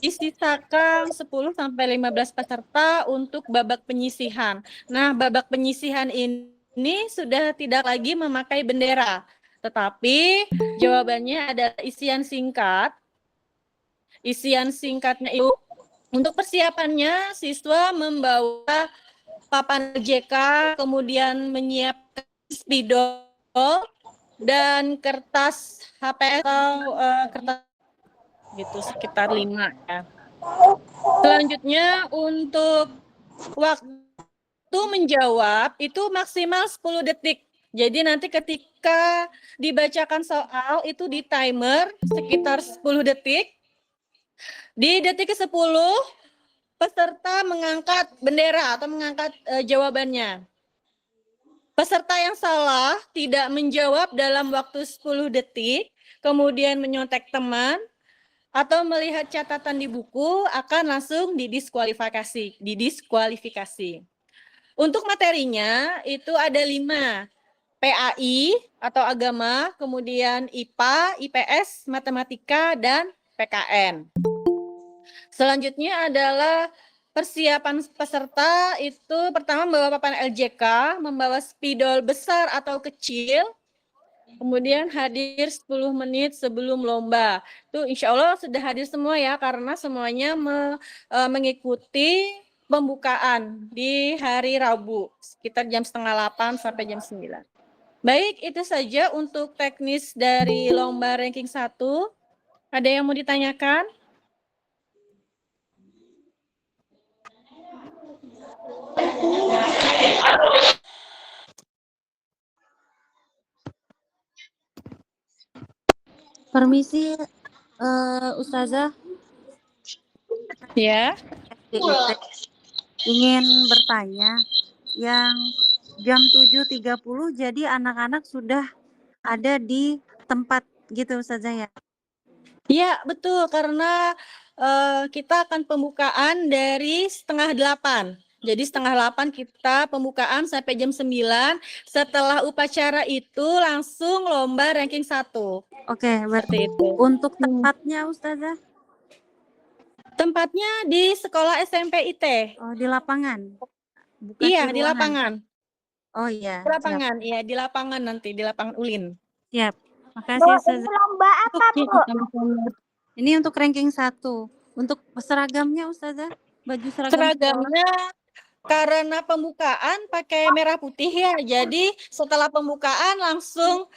disisakan 10-15 peserta untuk babak penyisihan. Nah, babak penyisihan ini sudah tidak lagi memakai bendera, tetapi jawabannya adalah isian singkat. Isian singkatnya itu untuk persiapannya siswa membawa papan JK, kemudian menyiapkan spidol dan kertas HPS atau kertas gitu sekitar 5 ya. Selanjutnya untuk waktu menjawab itu maksimal 10 detik. Jadi nanti ketika dibacakan soal itu di timer sekitar 10 detik. Di detik ke-10 peserta mengangkat bendera atau mengangkat jawabannya. Peserta yang salah tidak menjawab dalam waktu 10 detik, kemudian menyontek teman, atau melihat catatan di buku akan langsung didiskualifikasi. Untuk materinya itu ada 5. PAI atau agama, kemudian IPA, IPS, matematika, dan PKN. Selanjutnya adalah persiapan peserta itu pertama membawa papan LJK, membawa spidol besar atau kecil, kemudian hadir 10 menit sebelum lomba. Itu insya Allah sudah hadir semua ya, karena semuanya mengikuti pembukaan di hari Rabu, sekitar jam 7:30 sampai jam 9. Baik, itu saja untuk teknis dari lomba ranking 1. Ada yang mau ditanyakan? Permisi, Ustazah. Ya. Ingin bertanya, yang jam 7.30 jadi anak-anak sudah ada di tempat gitu Ustazah ya? Iya, betul, karena kita akan pembukaan dari 7:30. Jadi 7:30 kita pembukaan sampai jam 9. Setelah upacara itu langsung lomba ranking 1. Oke, berarti Seperti itu. untuk tempatnya Ustazah? Tempatnya di sekolah SMP IT. Oh, di lapangan? Bukan Iya, di di ruangan? lapangan. Oh iya, Di lapangan, iya, di lapangan nanti, di lapangan ULIN. siap. Makasih Ustazah. Lomba apa, Bu? Ini untuk ranking 1. Untuk seragamnya Ustazah? Baju seragam sekolah? Seragamnya karena pembukaan pakai merah putih ya, jadi setelah pembukaan langsung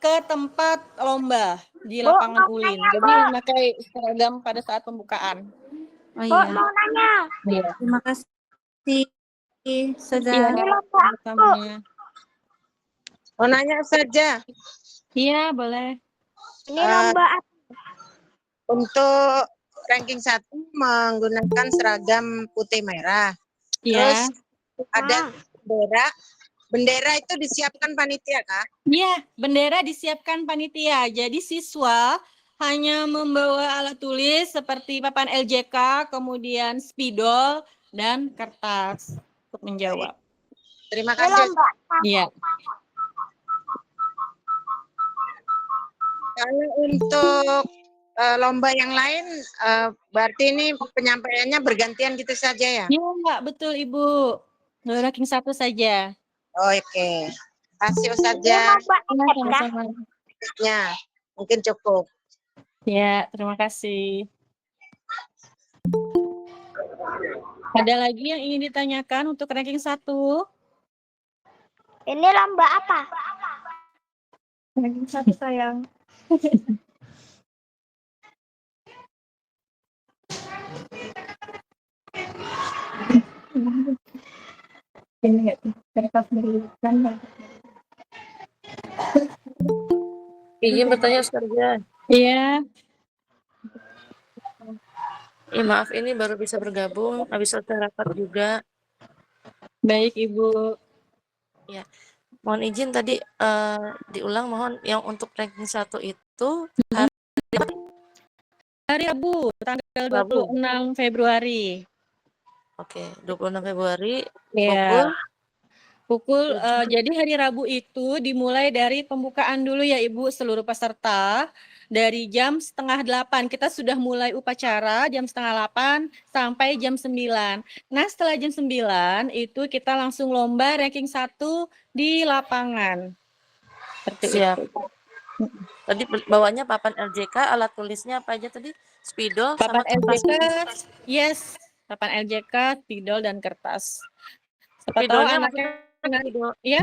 ke tempat lomba di lapangan ULIN. Jadi memakai seragam pada saat pembukaan. Oh iya. Mau nanya. Iya. Terima kasih Ustazah. Iya, Lomba Mau nanya saja. Iya, boleh. Ini lomba apa? Untuk ranking 1 menggunakan seragam putih merah. Iya. Terus ada bendera. Bendera itu disiapkan panitia, Kak? Iya, bendera disiapkan panitia. Jadi siswa hanya membawa alat tulis seperti papan LJK, kemudian spidol dan kertas untuk menjawab. Terima kasih. Iya. Kalau untuk lomba yang lain, berarti ini penyampaiannya bergantian gitu saja ya? Iya, Mbak, betul Ibu. Ranking 1 saja. Oke. Kasih Ustazah. Sama-sama. Ya, mungkin cukup. Ya, terima kasih. Ada lagi yang ingin ditanyakan untuk ranking 1? Ini lomba apa? Ranking 1 sayang. Ini enggak kertas berikan. Izin bertanya Ustazah. Iya. Maaf ini baru bisa bergabung, habis selesai rapat juga. Baik Ibu. Ya, mohon izin tadi diulang, mohon yang untuk ranking 1 itu hari Rabu, tanggal 26 Februari. Oke, 26 Februari Iya. pukul Jadi hari Rabu itu dimulai dari pembukaan dulu ya Ibu, seluruh peserta. Dari jam 7:30 kita sudah mulai upacara jam 7:30 sampai jam 9. Nah, setelah jam 9 itu kita langsung lomba ranking 1 di lapangan. Seperti Siap. itu. Tadi bawanya papan LJK, alat tulisnya apa aja tadi? Spidol sama Papan kertas. LJK, yes, papan LJK, spidol dan kertas. Siapa tahu Spidolnya anaknya, maksudnya spidol, ya,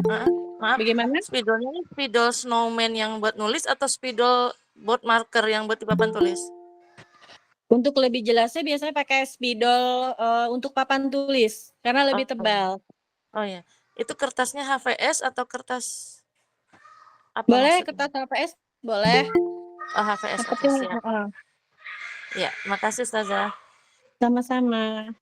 maaf, bagaimana? spidolnya ini spidol snowman yang buat nulis atau spidol board marker yang buat di papan tulis? Untuk lebih jelasnya biasanya pakai spidol untuk papan tulis karena lebih tebal. Oh ya, itu kertasnya HVS atau kertas apa Boleh maksudnya? kertas HVS, boleh. Oh, HVS, Yang oke, penting, siap. Ya, makasih Ustazah. sama-sama.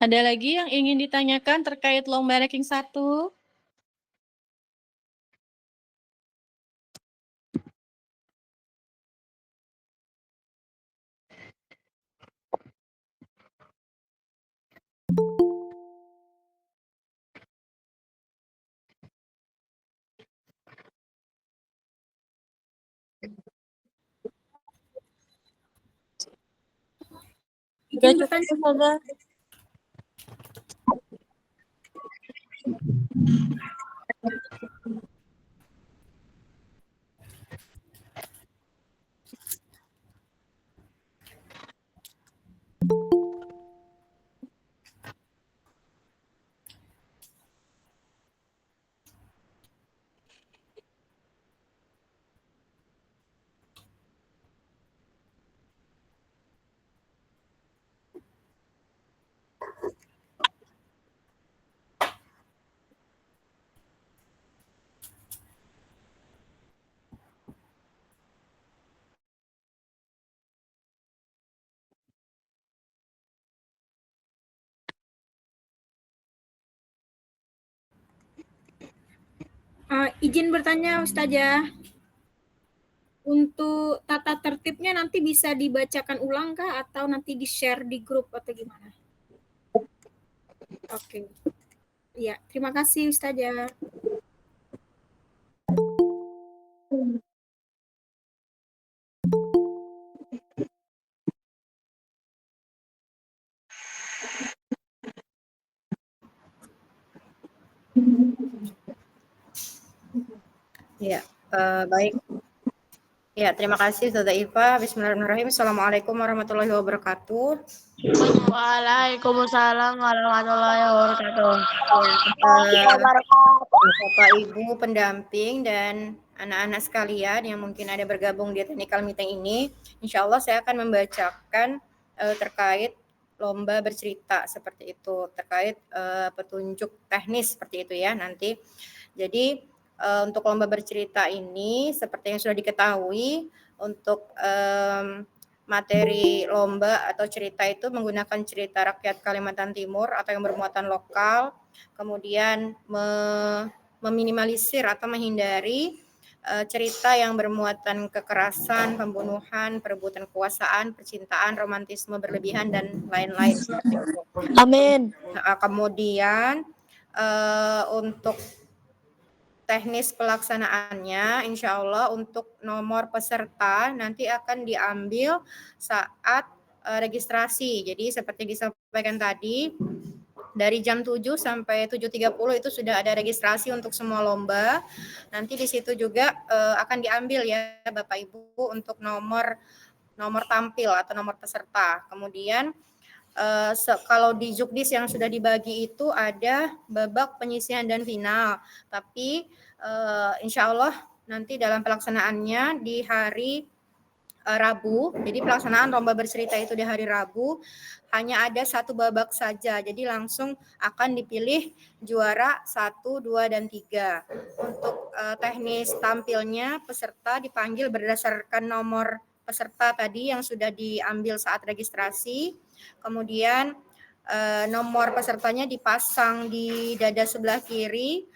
Ada lagi yang ingin ditanyakan terkait lomba ranking 1? Sudah cukup Ustazah. Izin bertanya Ustazah, untuk tata tertibnya nanti bisa dibacakan ulang kah atau nanti di-share di grup atau gimana? Oke. Ya, terima kasih Ustazah. Ya, baik. Ya, terima kasih Ustazah Iva. Bismillahirrahmanirrahim. Assalamualaikum warahmatullahi wabarakatuh. Waalaikumsalam warahmatullahi wabarakatuh. Bapak Ibu pendamping dan anak-anak sekalian yang mungkin ada bergabung di technical meeting ini, insya Allah saya akan membacakan terkait lomba bercerita seperti itu, terkait petunjuk teknis seperti itu ya nanti. Jadi untuk lomba bercerita ini seperti yang sudah diketahui, untuk materi lomba atau cerita itu menggunakan cerita rakyat Kalimantan Timur atau yang bermuatan lokal, kemudian meminimalisir atau menghindari cerita yang bermuatan kekerasan, pembunuhan, perebutan kekuasaan, percintaan, romantisme berlebihan, dan lain-lain. Amin. Kemudian untuk teknis pelaksanaannya, insya Allah untuk nomor peserta nanti akan diambil saat registrasi. Jadi seperti disampaikan tadi, dari jam 7 sampai 7.30 itu sudah ada registrasi untuk semua lomba. Nanti di situ juga akan diambil ya Bapak Ibu untuk nomor tampil atau nomor peserta. Kemudian kalau di Jukdis yang sudah dibagi itu ada babak penyisihan dan final. Tapi insya Allah nanti dalam pelaksanaannya di hari Rabu, jadi pelaksanaan lomba bercerita itu di hari Rabu hanya ada satu babak saja, jadi langsung akan dipilih juara 1, 2, dan 3. Untuk teknis tampilnya peserta dipanggil berdasarkan nomor peserta tadi yang sudah diambil saat registrasi, kemudian nomor pesertanya dipasang di dada sebelah kiri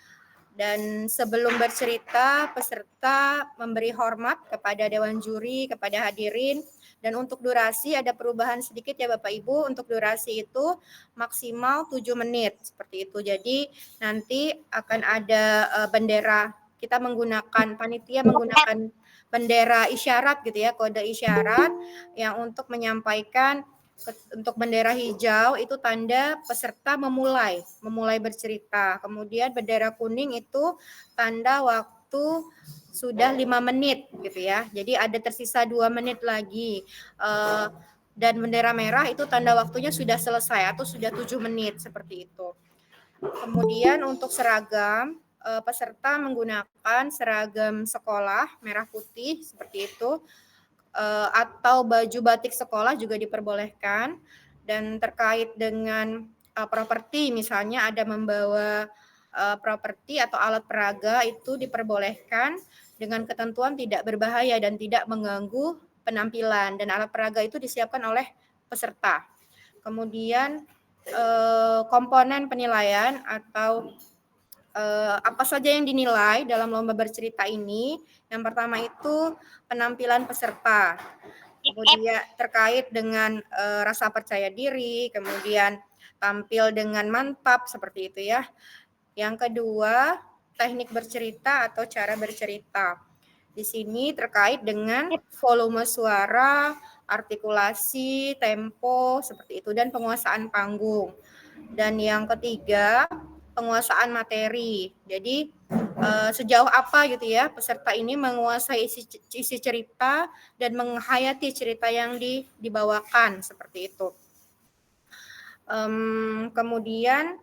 Dan sebelum bercerita, peserta memberi hormat kepada dewan juri, kepada hadirin. Dan untuk durasi ada perubahan sedikit ya Bapak Ibu. Untuk durasi itu maksimal 7 menit seperti itu. Jadi nanti akan ada bendera. Kita panitia menggunakan bendera isyarat gitu ya, kode isyarat yang untuk menyampaikan. Untuk bendera hijau itu tanda peserta memulai bercerita. Kemudian bendera kuning itu tanda waktu sudah 5 menit gitu ya. Jadi ada tersisa 2 menit lagi. Dan bendera merah itu tanda waktunya sudah selesai atau sudah 7 menit seperti itu. Kemudian untuk seragam, peserta menggunakan seragam sekolah merah putih seperti itu. Atau baju batik sekolah juga diperbolehkan. Dan terkait dengan properti, misalnya ada membawa properti atau alat peraga itu diperbolehkan dengan ketentuan tidak berbahaya dan tidak mengganggu penampilan, dan alat peraga itu disiapkan oleh peserta. Kemudian komponen penilaian atau apa saja yang dinilai dalam lomba bercerita ini. Yang pertama itu penampilan peserta, kemudian terkait dengan rasa percaya diri, kemudian tampil dengan mantap seperti itu ya. Yang kedua, teknik bercerita atau cara bercerita. Di sini terkait dengan volume suara, artikulasi, tempo seperti itu, dan penguasaan panggung. Dan yang ketiga, penguasaan materi. Jadi sejauh apa gitu ya peserta ini menguasai isi cerita dan menghayati cerita yang dibawakan seperti itu. Kemudian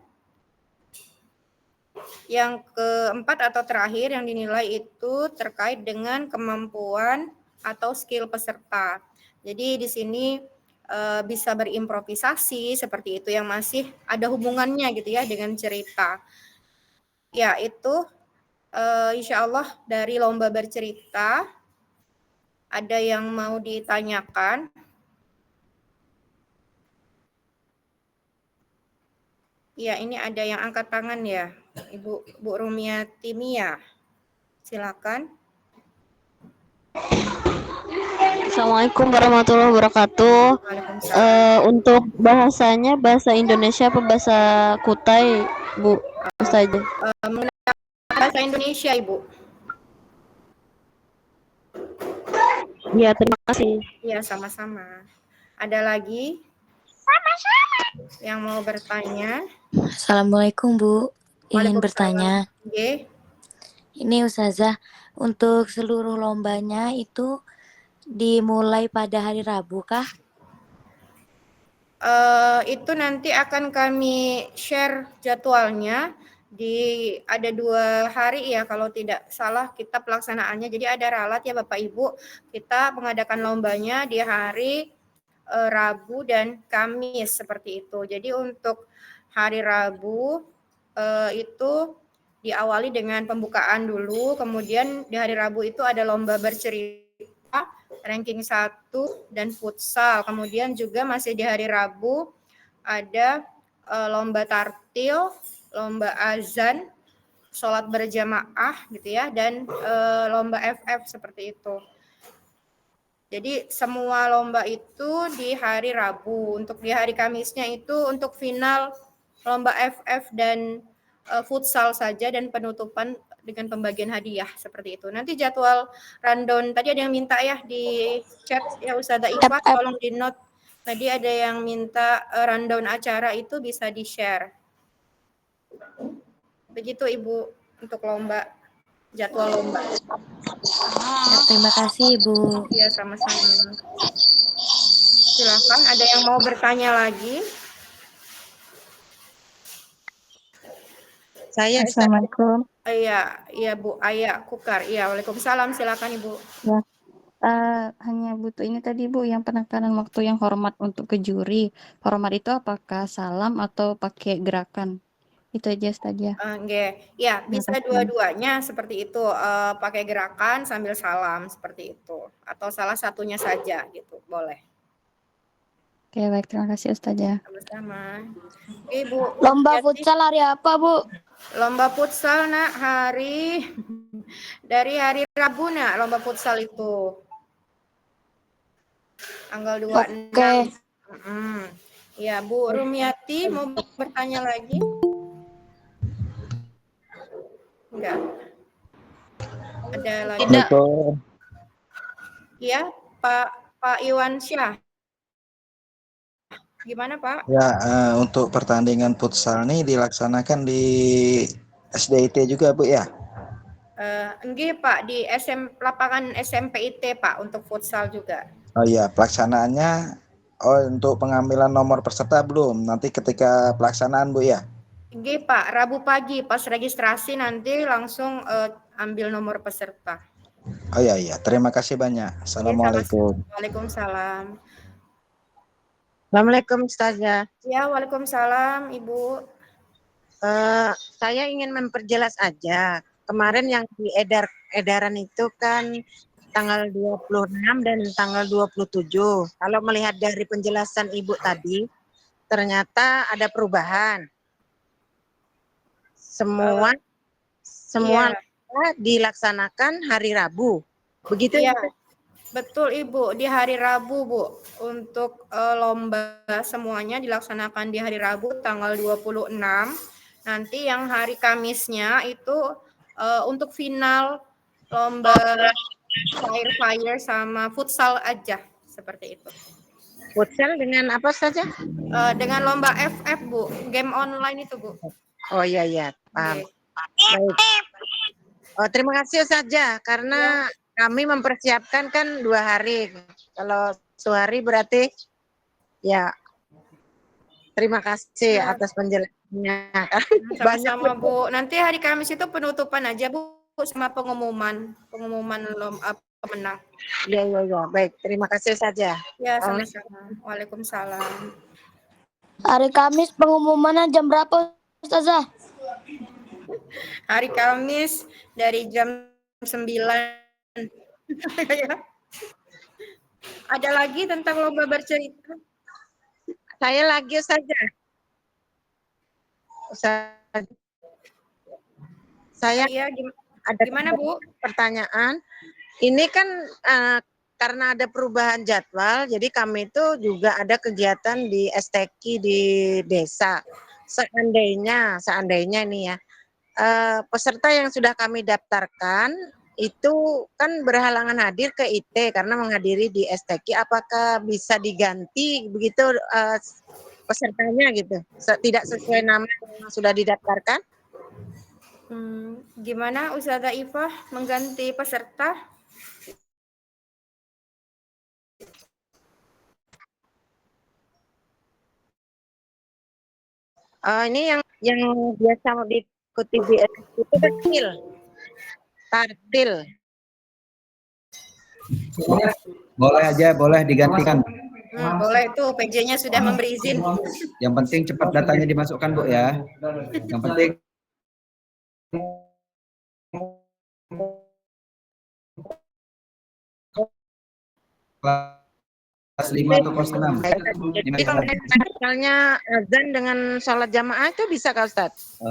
yang keempat atau terakhir yang dinilai itu terkait dengan kemampuan atau skill peserta. Jadi di sini bisa berimprovisasi seperti itu yang masih ada hubungannya gitu ya dengan cerita. Ya, itu insya Allah dari lomba bercerita. Ada yang mau ditanyakan? Ya, ini ada yang angkat tangan ya, Bu Rumiati Mia. Silakan. Assalamualaikum warahmatullahi wabarakatuh. Untuk bahasanya bahasa Indonesia apa bahasa Kutai, Bu Ustazah? Bahasa Indonesia, Ibu. Ya, terima kasih. Ya, sama-sama. Ada lagi? Sama-sama. Yang mau bertanya? Assalamualaikum Bu, ingin bertanya. Oke. Ini Ustazah, untuk seluruh lombanya itu dimulai pada hari Rabu kah? Itu nanti akan kami share jadwalnya. Ada 2 hari ya kalau tidak salah kita pelaksanaannya. Jadi ada ralat ya Bapak Ibu. Kita mengadakan lombanya di hari Rabu dan Kamis seperti itu. Jadi untuk hari Rabu itu diawali dengan pembukaan dulu. Kemudian di hari Rabu itu ada lomba bercerita, ranking 1 dan futsal. Kemudian juga masih di hari Rabu ada lomba tartil, lomba azan, sholat berjamaah gitu ya, dan lomba FF seperti itu. Jadi semua lomba itu di hari Rabu. Untuk di hari Kamisnya itu untuk final lomba FF dan futsal saja, dan penutupan dengan pembagian hadiah seperti itu. Nanti jadwal rundown tadi ada yang minta ya di chat ya Ustazah Ipa, tolong di note. Tadi ada yang minta rundown acara itu bisa di-share. Begitu Ibu untuk lomba, jadwal lomba. Ya, terima kasih Ibu. Iya, sama-sama. Silakan, ada yang mau bertanya lagi? Saya, Assalamualaikum. Iya Bu, Ayah Kukar. Iya, waalaikumsalam. Silakan Ibu. Ya, hanya butuh ini tadi Bu, yang penekanan waktu yang hormat untuk ke juri. Hormat itu apakah salam atau pakai gerakan? Itu aja saja. Ya, bisa dua-duanya seperti itu. Pakai gerakan sambil salam seperti itu. Atau salah satunya saja gitu, boleh. Oke, baik. Terima kasih Ustazah. Sama-sama. Oke, Bu. Lomba futsal hari apa, Bu? Lomba futsal nak dari hari Rabu nak lomba futsal itu. Tanggal 26. Oke. Ya, Bu Rumiati mau bertanya lagi? Enggak. Ada lagi? Tidak. Ya, Pak Iwan Syah. Gimana Pak? Ya, untuk pertandingan futsal ini dilaksanakan di SDIT juga, Bu ya? Enggak Pak, di lapangan SMP IT Pak untuk futsal juga. Oh iya, pelaksanaannya untuk pengambilan nomor peserta belum? Nanti ketika pelaksanaan, Bu ya? Enggak Pak, Rabu pagi pas registrasi nanti langsung ambil nomor peserta. Oh iya, terima kasih banyak. Assalamualaikum. Waalaikumsalam. Assalamualaikum Ustazah. Ya, waalaikumsalam Ibu. Saya ingin memperjelas aja. Kemarin yang edaran itu kan tanggal 26 dan tanggal 27. Kalau melihat dari penjelasan Ibu tadi, ternyata ada perubahan. Semua dilaksanakan hari Rabu. Begitu ya? Ya? Betul Ibu, di hari Rabu Bu. Untuk lomba semuanya dilaksanakan di hari Rabu tanggal 26. Nanti yang hari Kamisnya itu untuk final lomba fire sama futsal aja, seperti itu. Futsal dengan apa saja? Dengan lomba FF Bu, game online itu Bu. Oh iya, paham. Baik. Oh, terima kasih saja karena kami mempersiapkan kan 2 hari. Kalau 1 hari berarti ya terima kasih atas penjelasannya. Sama-sama Bu. Nanti hari Kamis itu penutupan aja Bu sama pengumuman pemenang. Ya. Baik, terima kasih saja. Ya, sama-sama. Waalaikumsalam. Hari Kamis pengumumannya jam berapa, Ustazah? Hari Kamis dari jam 9. Ada lagi tentang lomba bercerita? Saya lagi saja. Saya ada gimana Bu? Pertanyaan. Ini kan karena ada perubahan jadwal, jadi kami itu juga ada kegiatan di STQ di desa. Seandainya nih ya, peserta yang sudah kami daftarkan itu kan berhalangan hadir ke IT karena menghadiri di STQ, apakah bisa diganti begitu pesertanya gitu, tidak sesuai nama yang sudah didaftarkan? Gimana Ustazah Ifah mengganti peserta? Ini yang biasa diikuti di STQ itu tartil. Boleh digantikan. Boleh tuh, PJ-nya sudah memberi izin. Yang penting cepat datanya dimasukkan Bu ya. Yang penting kelas 5 atau kelas 6. Jadi kalau misalnya azan dengan sholat jamaah itu bisa Kak Ustadz?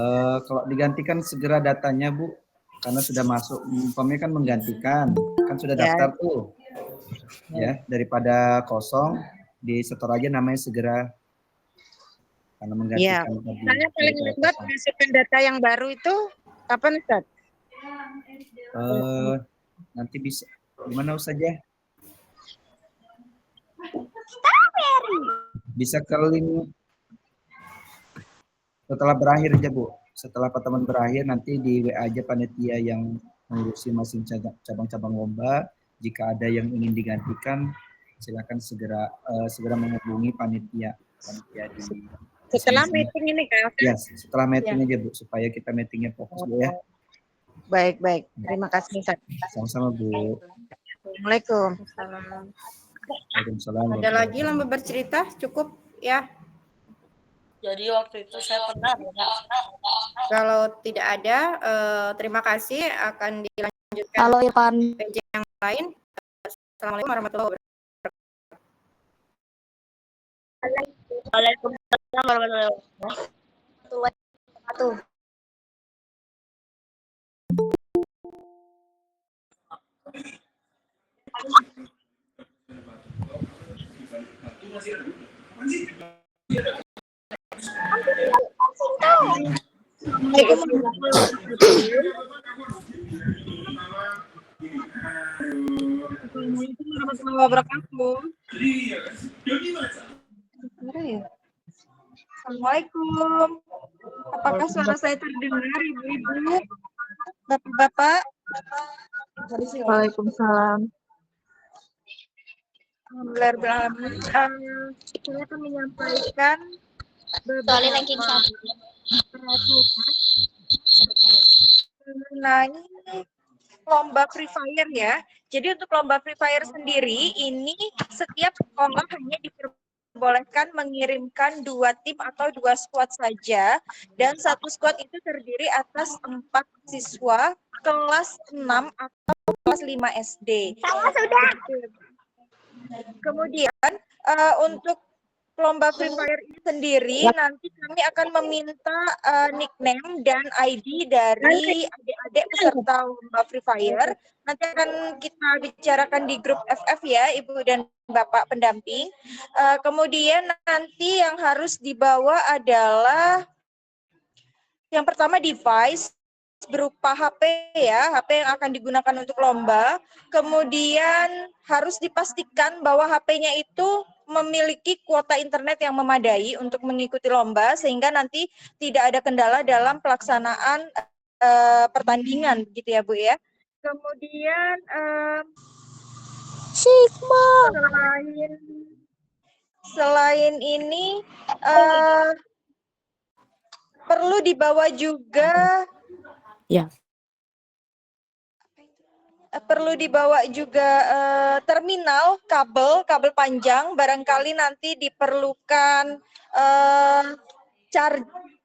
Kalau digantikan segera datanya Bu, karena sudah masuk, umpamanya kan menggantikan, kan sudah daftar tuh. Ya, daripada kosong, disetor aja namanya segera. Karena menggantikan tadi. Saya paling lambat masukkan data yang baru itu kapan Ustadz? Nanti bisa, gimana Ustazah? Bisa ke link setelah berakhir aja Bu. Setelah pertemuan berakhir nanti di WA aja panitia yang mengurusi masing cabang-cabang lomba. Jika ada yang ingin digantikan, silakan segera menghubungi panitia di setelah meeting ini Kak. Ya, setelah meeting aja Bu, supaya kita meetingnya fokus Bu ya. Baik. Terima kasih Ustaz. Sama-sama Bu. Assalamualaikum. Waalaikumsalam. Ada lagi lomba bercerita? Cukup ya. Jadi waktu itu saya pernah. Kalau tidak ada, terima kasih, akan dilanjutkan. Halo Irfan. PJ yang lain. Assalamualaikum warahmatullahi wabarakatuh. Waalaikumsalam warahmatullahi wabarakatuh. Assalamualaikum warahmatullahi wabarakatuh. Assalamualaikum. Apakah suara saya terdengar, ibu-ibu, bapak-bapak? Waalaikumsalam. Alhamdulillahirrahmanirrahim. Saya akan menyampaikan beberapa peraturan mengenai lomba Free Fire ya. Jadi untuk lomba Free Fire sendiri ini setiap sekolah hanya diperbolehkan mengirimkan 2 tim atau 2 squad saja, dan satu squad itu terdiri atas 4 siswa kelas 6 atau kelas 5 SD. Kemudian untuk lomba Free Fire ini sendiri nanti kami akan meminta nickname dan ID dari adik-adik peserta lomba Free Fire. Nanti akan kita bicarakan di grup FF ya, Ibu dan Bapak pendamping. Kemudian nanti yang harus dibawa adalah yang pertama device berupa HP ya, HP yang akan digunakan untuk lomba. Kemudian harus dipastikan bahwa HP-nya itu memiliki kuota internet yang memadai untuk mengikuti lomba, sehingga nanti tidak ada kendala dalam pelaksanaan pertandingan, begitu ya Bu ya. Kemudian selain ini perlu dibawa juga terminal kabel panjang. Barangkali nanti diperlukan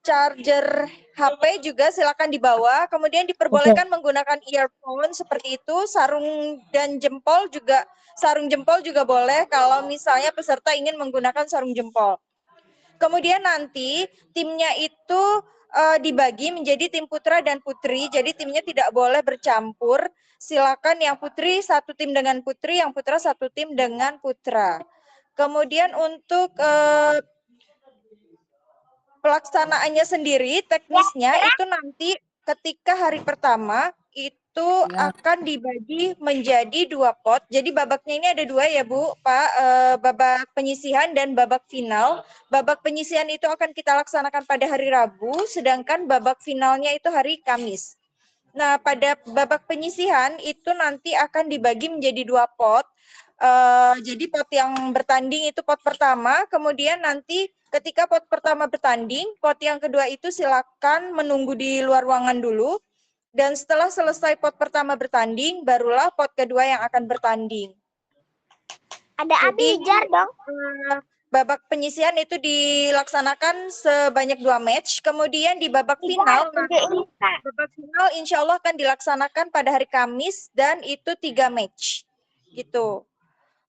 charger HP juga, silakan dibawa. Kemudian diperbolehkan menggunakan earphone seperti itu. Sarung jempol juga boleh kalau misalnya peserta ingin menggunakan sarung jempol. Kemudian nanti timnya itu dibagi menjadi tim putra dan putri, jadi timnya tidak boleh bercampur. Silakan yang putri satu tim dengan putri, yang putra satu tim dengan putra. Kemudian untuk pelaksanaannya sendiri, teknisnya itu nanti ketika hari pertama itu akan dibagi menjadi 2 pot. Jadi babaknya ini ada 2 ya Bu, Pak, babak penyisihan dan babak final. Babak penyisihan itu akan kita laksanakan pada hari Rabu, sedangkan babak finalnya itu hari Kamis. Nah, pada babak penyisihan itu nanti akan dibagi menjadi 2 pot. Jadi pot yang bertanding itu pot pertama, kemudian nanti ketika pot pertama bertanding, pot yang kedua itu silakan menunggu di luar ruangan dulu. Dan setelah selesai pot pertama bertanding, barulah pot kedua yang akan bertanding. Ada api jar dong. Babak penyisihan itu dilaksanakan sebanyak 2 match. Kemudian di babak final, babak final insya Allah akan dilaksanakan pada hari Kamis dan itu 3 match. Gitu.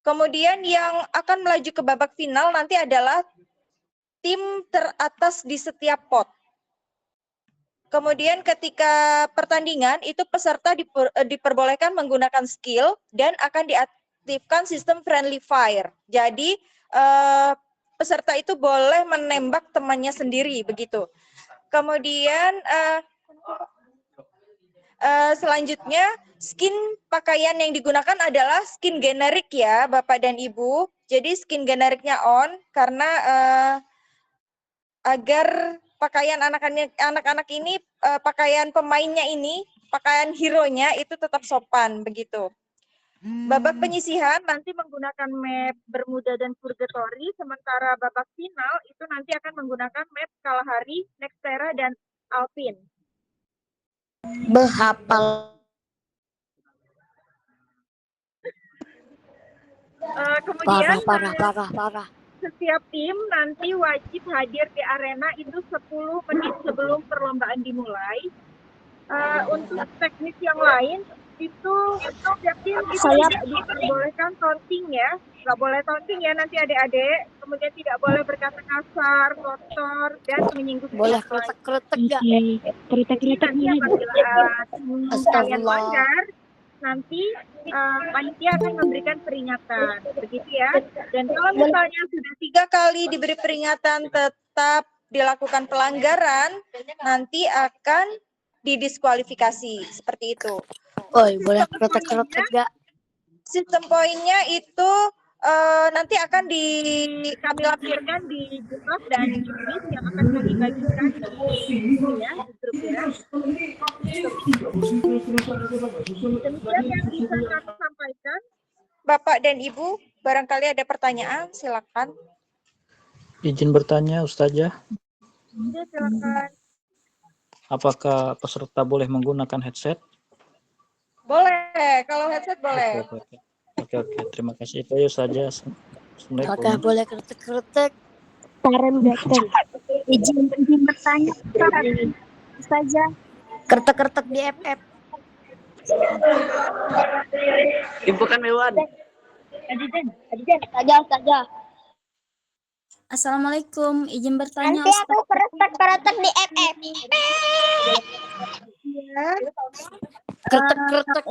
Kemudian yang akan melaju ke babak final nanti adalah tim teratas di setiap pot. Kemudian ketika pertandingan itu peserta diperbolehkan menggunakan skill dan akan diaktifkan sistem friendly fire. Jadi peserta itu boleh menembak temannya sendiri begitu. Kemudian selanjutnya skin pakaian yang digunakan adalah skin generik ya Bapak dan Ibu. Jadi skin generiknya on karena agar pakaian anak-anak ini, pakaian pemainnya ini, pakaian hero-nya itu tetap sopan begitu. Babak penyisihan nanti menggunakan map Bermuda dan Purgatory, sementara babak final itu nanti akan menggunakan map Kalahari, Nextera, dan Alpine. Behapal. Kemudian Parah. setiap tim nanti wajib hadir di arena itu 10 menit sebelum perlombaan dimulai. Untuk teknis yang lain itu setiap tim itu tidak diperbolehkan taunting ya, nggak boleh taunting ya nanti adik-adik. Kemudian tidak boleh berkata kasar, kotor, dan menyinggung. Boleh kretek-kretek nggak? Kretek-kretek nih. Kalian melanggar, nanti panitia akan memberikan peringatan, begitu ya. Dan kalau misalnya sudah 3 kali diberi peringatan tetap dilakukan pelanggaran, nanti akan didiskualifikasi seperti itu. Oi, boleh kretek-kretek gak? Sistem poinnya itu nanti akan kami lampirkan di GitHub dan Jimmy yang akan kami bagikan di ya, di grup ya. Demikian yang bisa kami sampaikan. Bapak dan Ibu, barangkali ada pertanyaan, silakan. Izin bertanya, Ustazah. Ya, silakan. Apakah peserta boleh menggunakan headset? Boleh, kalau headset boleh. Oke. Terima kasih. Itu ya saja. Apakah boleh kretek-kretek? Karen datang. Izin bertanya, Ustazah. Kretek-kretek di FF. Infokan Mewan. Ustazah. Assalamualaikum, izin bertanya. Nanti aku kretek-kretek di FF. Kretek-kretek.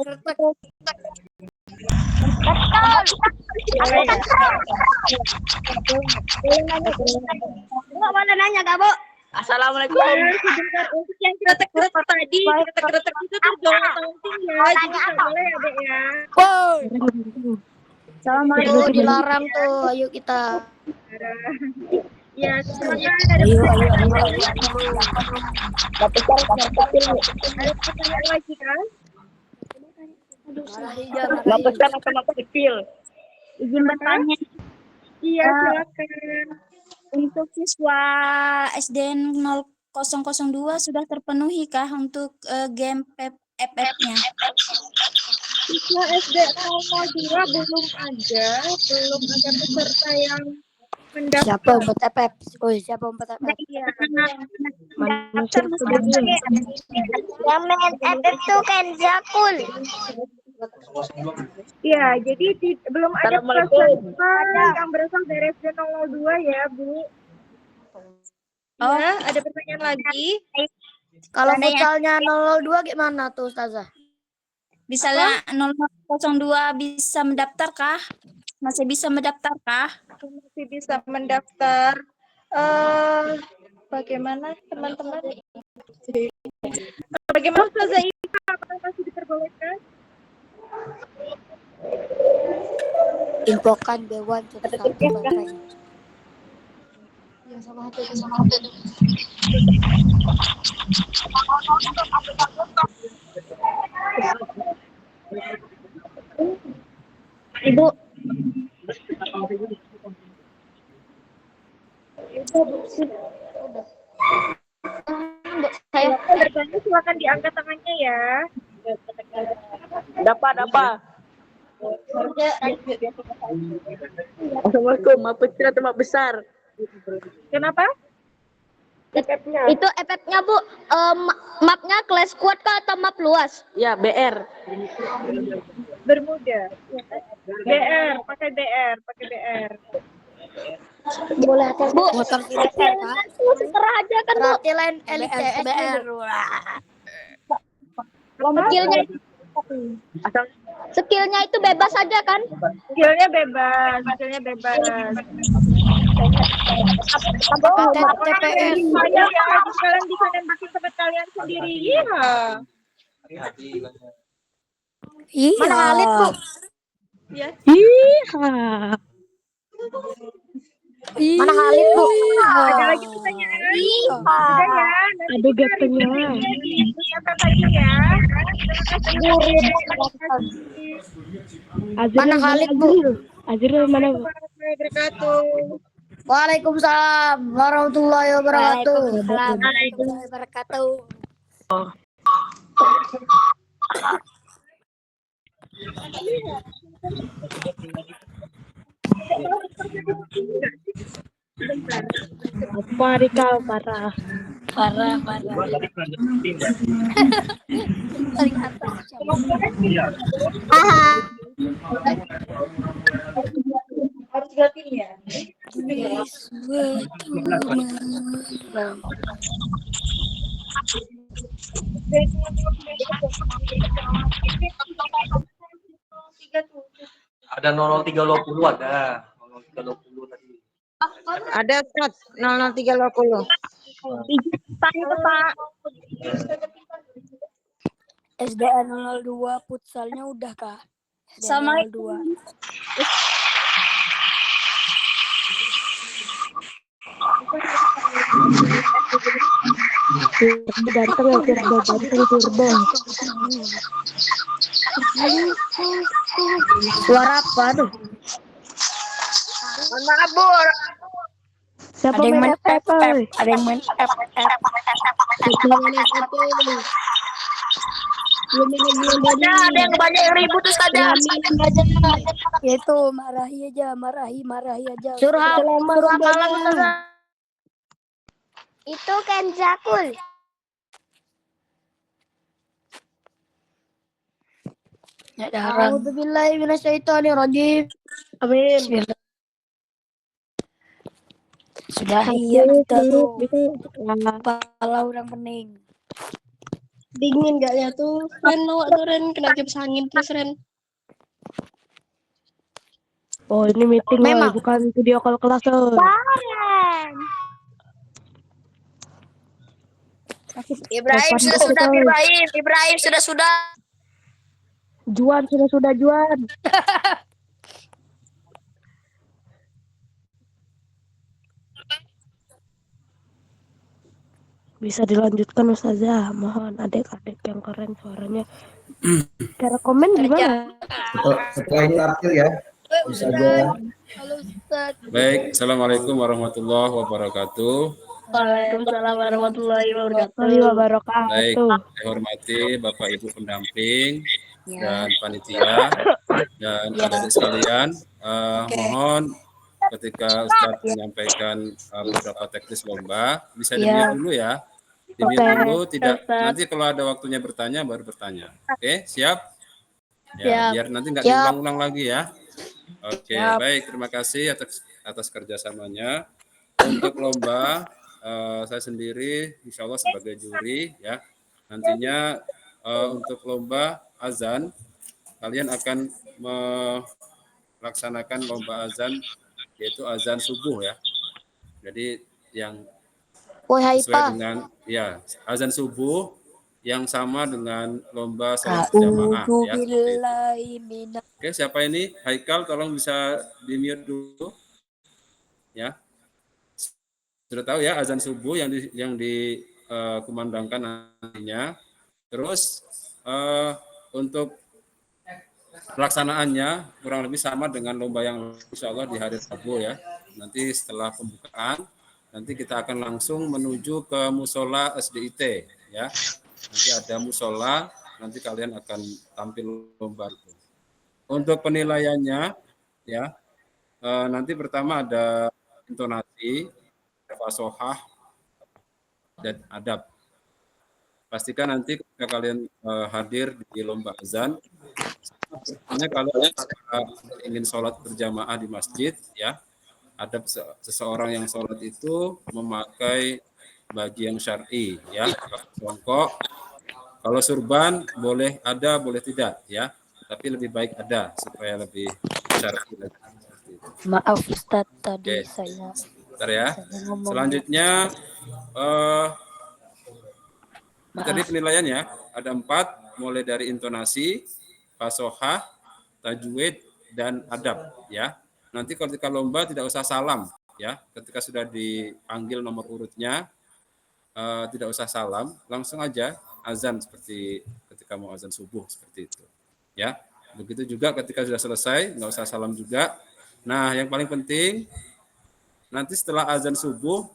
Boleh nanya gak, Bu? Assalamualaikum. Sebentar, untuk yang kretek-kretek tadi, kretek-kretek itu terjolong taunting ya, jadi nggak boleh ya, Dek ya. Assalamualaikum, dilarang tuh, ayo kita. Ya, silakan ada pertanyaan lagi kan? Lapaskan mata kecil. Izin bertanya. Iya, silakan. Untuk siswa SDN 0002 sudah terpenuhi kah untuk game FF-nya? Siswa SD 002 belum ada peserta yang mendaftar. Siapa buat FF? Oh, siapa buat FF? Iya. Yang main FF tuh Kenzakul. Ya, jadi belum ada peserta yang berasal dari SD 002 ya, Bu. Oh, Ya, ada pertanyaan lagi? kalau futsalnya 002 gimana tuh, Ustazah? Misalnya 002 bisa mendaftar kah? Masih bisa mendaftar kah? Masih bisa mendaftar. Bagaimana teman-teman? Bagaimana Ustazah Ika? Apakah masih diperbolehkan? Infokan Dewan satu baterainya. Ibu. Saya bertanya, silakan diangkat tangannya ya. Dapat. Assalamualaikum. Maaf kecil atau maaf besar? Kenapa? Itu FF-nya, Bu. Mapnya kelas kuat kah atau map luas? Ya, BR. Bermuda. BR, pakai BR. Boleh tes Bu. Motor silver kah? Terserah aja kan, Bu. Berarti lain elite BR. Skillnya itu bebas aja kan? Skillnya bebas. TPS. Saya ya, kalian bisa nembakin tempat kalian sendiri. Iya. Mana Halid, Bu? Ya. Mana Halid, Bu? Ada lagi pertanyaan? Sudah ya. Aduh, gatenya. Siapa tadi ya? Terima kasih. Mana Halid, Bu? Azril mana, Bu? Waalaikumsalam warahmatullahi wabarakatuh. Warahmatullahi wabarakatuh. Parikal parah. Paling atas. Harus ganti ya. Ada 00.320 ada. 00.320 tadi. Ada Ustaz 00320. Pak itu Pak. SDA 002 futsalnya udah Kak. SDA Assalamualaikum. 02. Ganteng ya Firda, ganteng Firda. Suara apa tuh? Mohon maaf Bu. Siapa Ada yang main main FF? Ada yang main FF. Ada yang banyak yang ribut tuh saja. Itu marahi aja. Suruh Selamat hafalan semuanya. Ustazah. Itu Kenzakul. A'udzubillahi minasyaitonirrajim. Amin. Bismillah. Sudah iya kita tuh. Kepala orang pening. Dingin gak ya tuh? Ren, awak tuh Ren kena kipas angin terus Ren. Oh ini meeting woy, Memang. bukan video call kelas woy. Ibrahim sudah Ibrahim sudah. Juan sudah Juan. Bisa dilanjutkan Ustazah, mohon adik-adik yang keren suaranya. Cara komen gimana? Setelah ini tampil ya. Bisa aja. Halo Ustaz. Baik, Assalamualaikum warahmatullahi wabarakatuh. Waalaikumsalam warahmatullahi wabarakatuh. Baik, saya hormati Bapak Ibu pendamping dan panitia dan adik-adik sekalian. Mohon ketika Ustadz menyampaikan beberapa teknis lomba, bisa di-mute dulu ya. Di-mute dulu, tidak nanti kalau ada waktunya bertanya baru bertanya. Oke, siap? Ya, biar nanti nggak diulang-ulang lagi ya. Oke, baik. Terima kasih atas kerjasamanya. Untuk lomba, saya sendiri insya Allah sebagai juri ya. Nantinya untuk lomba azan, kalian akan melaksanakan lomba azan, yaitu azan subuh ya. Jadi yang sesuai dengan ya azan subuh yang sama dengan lomba sholat berjamaah ya. Oke, siapa ini? Haikal, tolong bisa di-mute dulu. Ya. Sudah tahu ya azan subuh yang dikumandangkan nantinya. Terus untuk pelaksanaannya kurang lebih sama dengan lomba yang insya Allah di hari Rabu ya. Nanti setelah pembukaan, nanti kita akan langsung menuju ke musola SDIT ya. Nanti ada musola, nanti kalian akan tampil lomba itu. Untuk penilaiannya ya, nanti pertama ada intonasi, fasohah, dan adab. Pastikan nanti ketika kalian hadir di lomba azan, sebenarnya kalau ingin sholat berjamaah di masjid, ya, ada seseorang yang sholat itu memakai baju yang syar'i, ya, jongkok. Kalau surban boleh ada, boleh tidak, ya, tapi lebih baik ada supaya lebih syar'i. Maaf Ustaz, tadi saya. Bentar ya. Selanjutnya tadi penilaiannya ada 4, mulai dari intonasi, fasohah, tajwid, dan adab ya. Nanti ketika lomba tidak usah salam ya. Ketika sudah dipanggil nomor urutnya tidak usah salam, langsung aja azan seperti ketika mau azan subuh seperti itu ya. Begitu juga ketika sudah selesai nggak usah salam juga. Nah, yang paling penting nanti setelah azan subuh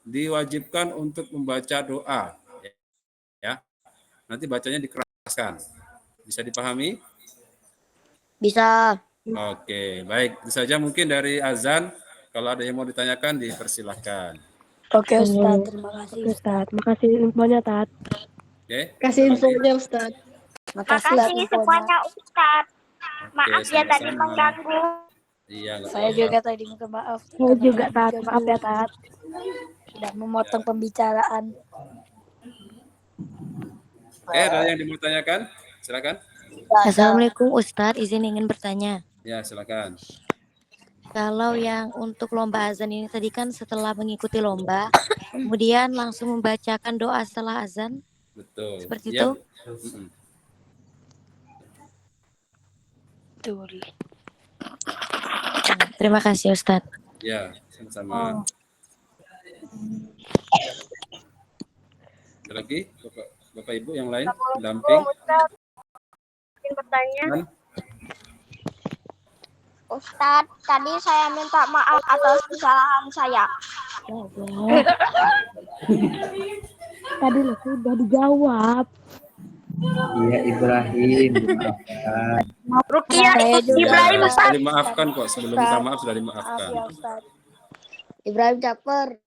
diwajibkan untuk membaca doa ya. Nanti bacanya dikeraskan. Bisa dipahami? Bisa. Oke, baik. Itu saja mungkin dari azan. Kalau ada yang mau ditanyakan, dipersilahkan. Oke Ustaz, terima kasih Ustaz. Makasih infonya Tat. Oke. Kasih infonya Ustaz. Makasih semuanya Ustaz. Maaf ya tadi sama-sama. mengganggu. Iya, nggak Saya apa-apa. juga tadi minta maaf. Saya juga Tat, maaf ya Tat. Sudah memotong pembicaraan. Oke, ada yang mau tanyakan? Silakan. Assalamualaikum Ustadz, izin ingin bertanya. Ya, silakan. Kalau yang untuk lomba azan ini tadi kan setelah mengikuti lomba, kemudian langsung membacakan doa setelah azan, Betul. seperti Ya. itu? Mm-mm. Betul. Terima kasih Ustadz. Ya, sama-sama. Ada lagi Bapak Ibu yang lain pendamping? Ingin bertanya. Dan Ustadz, tadi saya minta maaf atas kesalahan saya. Tadi lo sudah dijawab. Iya Ibrahim, dimaafkan. Rukia Ibrahim sudah Ustadz. dimaafkan kok, sebelum minta maaf sudah dimaafkan. Maaf ya Ustadz. Ibrahim Caper.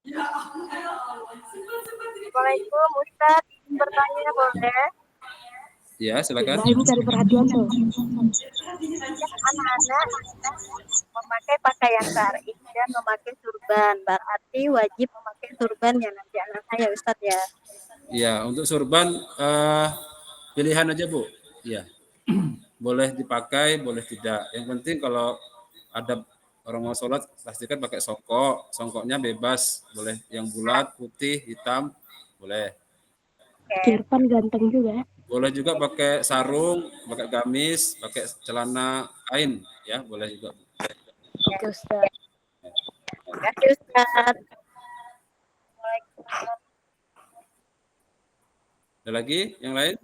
Assalamualaikum Ustadz, ingin bertanya boleh? Ya, silakan. Ibrahim cari perhatian tuh. Anak-anak memakai pakaian syar'i dan memakai surban, berarti wajib memakai surban ya nanti anak saya Ustadz ya. Ya, untuk surban pilihan aja Bu. Ya, boleh dipakai, boleh tidak. Yang penting kalau ada orang mau sholat, pastikan pakai songkok. Songkoknya bebas, boleh yang bulat, putih, hitam, boleh. Irfan ganteng juga ya. Boleh juga pakai sarung, pakai gamis, pakai celana kain, ya boleh juga. Oke Ustaz. Terima kasih Ustaz. Ada lagi yang lain?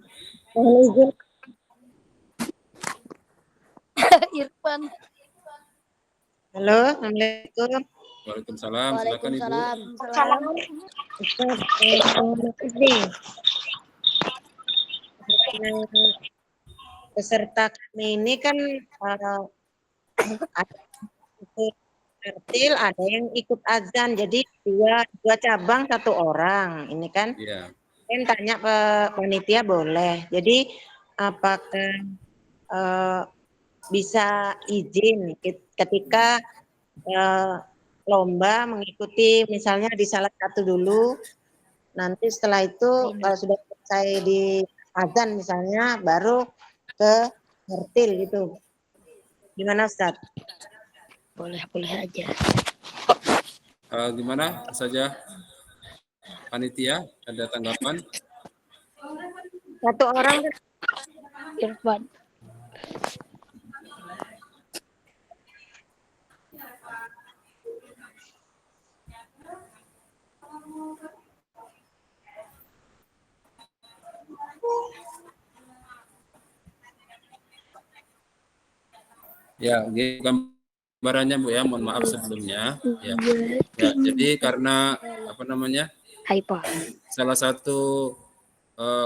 Irfan. Halo, Assalamualaikum. Waalaikumsalam. Silakan Ibu. Peserta kami ini kan ada ikut tertil, ada yang ikut azan, jadi dua cabang satu orang. Ini kan yang tanya ke panitia boleh. Jadi apakah bisa izin ketika lomba mengikuti misalnya di salah satu dulu, nanti setelah itu kalau sudah selesai di azan misalnya baru ke tertil gitu. Gimana Ustaz? Boleh aja. Gimana saja panitia, ada tanggapan? Satu orang Irfan. Ya, gambarannya Bu ya, mohon maaf sebelumnya. Ya, jadi karena apa namanya? Salah satu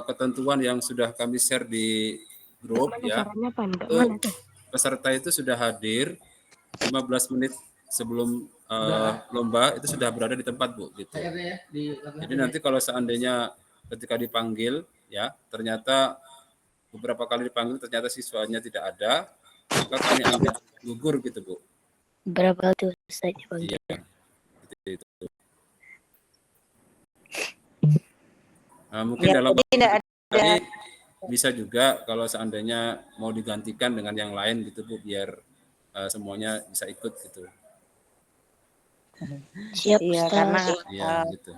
ketentuan yang sudah kami share di grup ya, itu peserta itu sudah hadir 15 menit sebelum lomba itu sudah berada di tempat Bu gitu. Jadi nanti kalau seandainya ketika dipanggil ya ternyata beberapa kali dipanggil ternyata siswanya tidak ada, maka kami ambil gugur gitu Bu. Berapa tuh saja Bang? Iya. Itu. Mungkin ya, dalam tidak ada. Bisa juga kalau seandainya mau digantikan dengan yang lain gitu Bu, biar semuanya bisa ikut gitu. Siap, iya, karena gitu.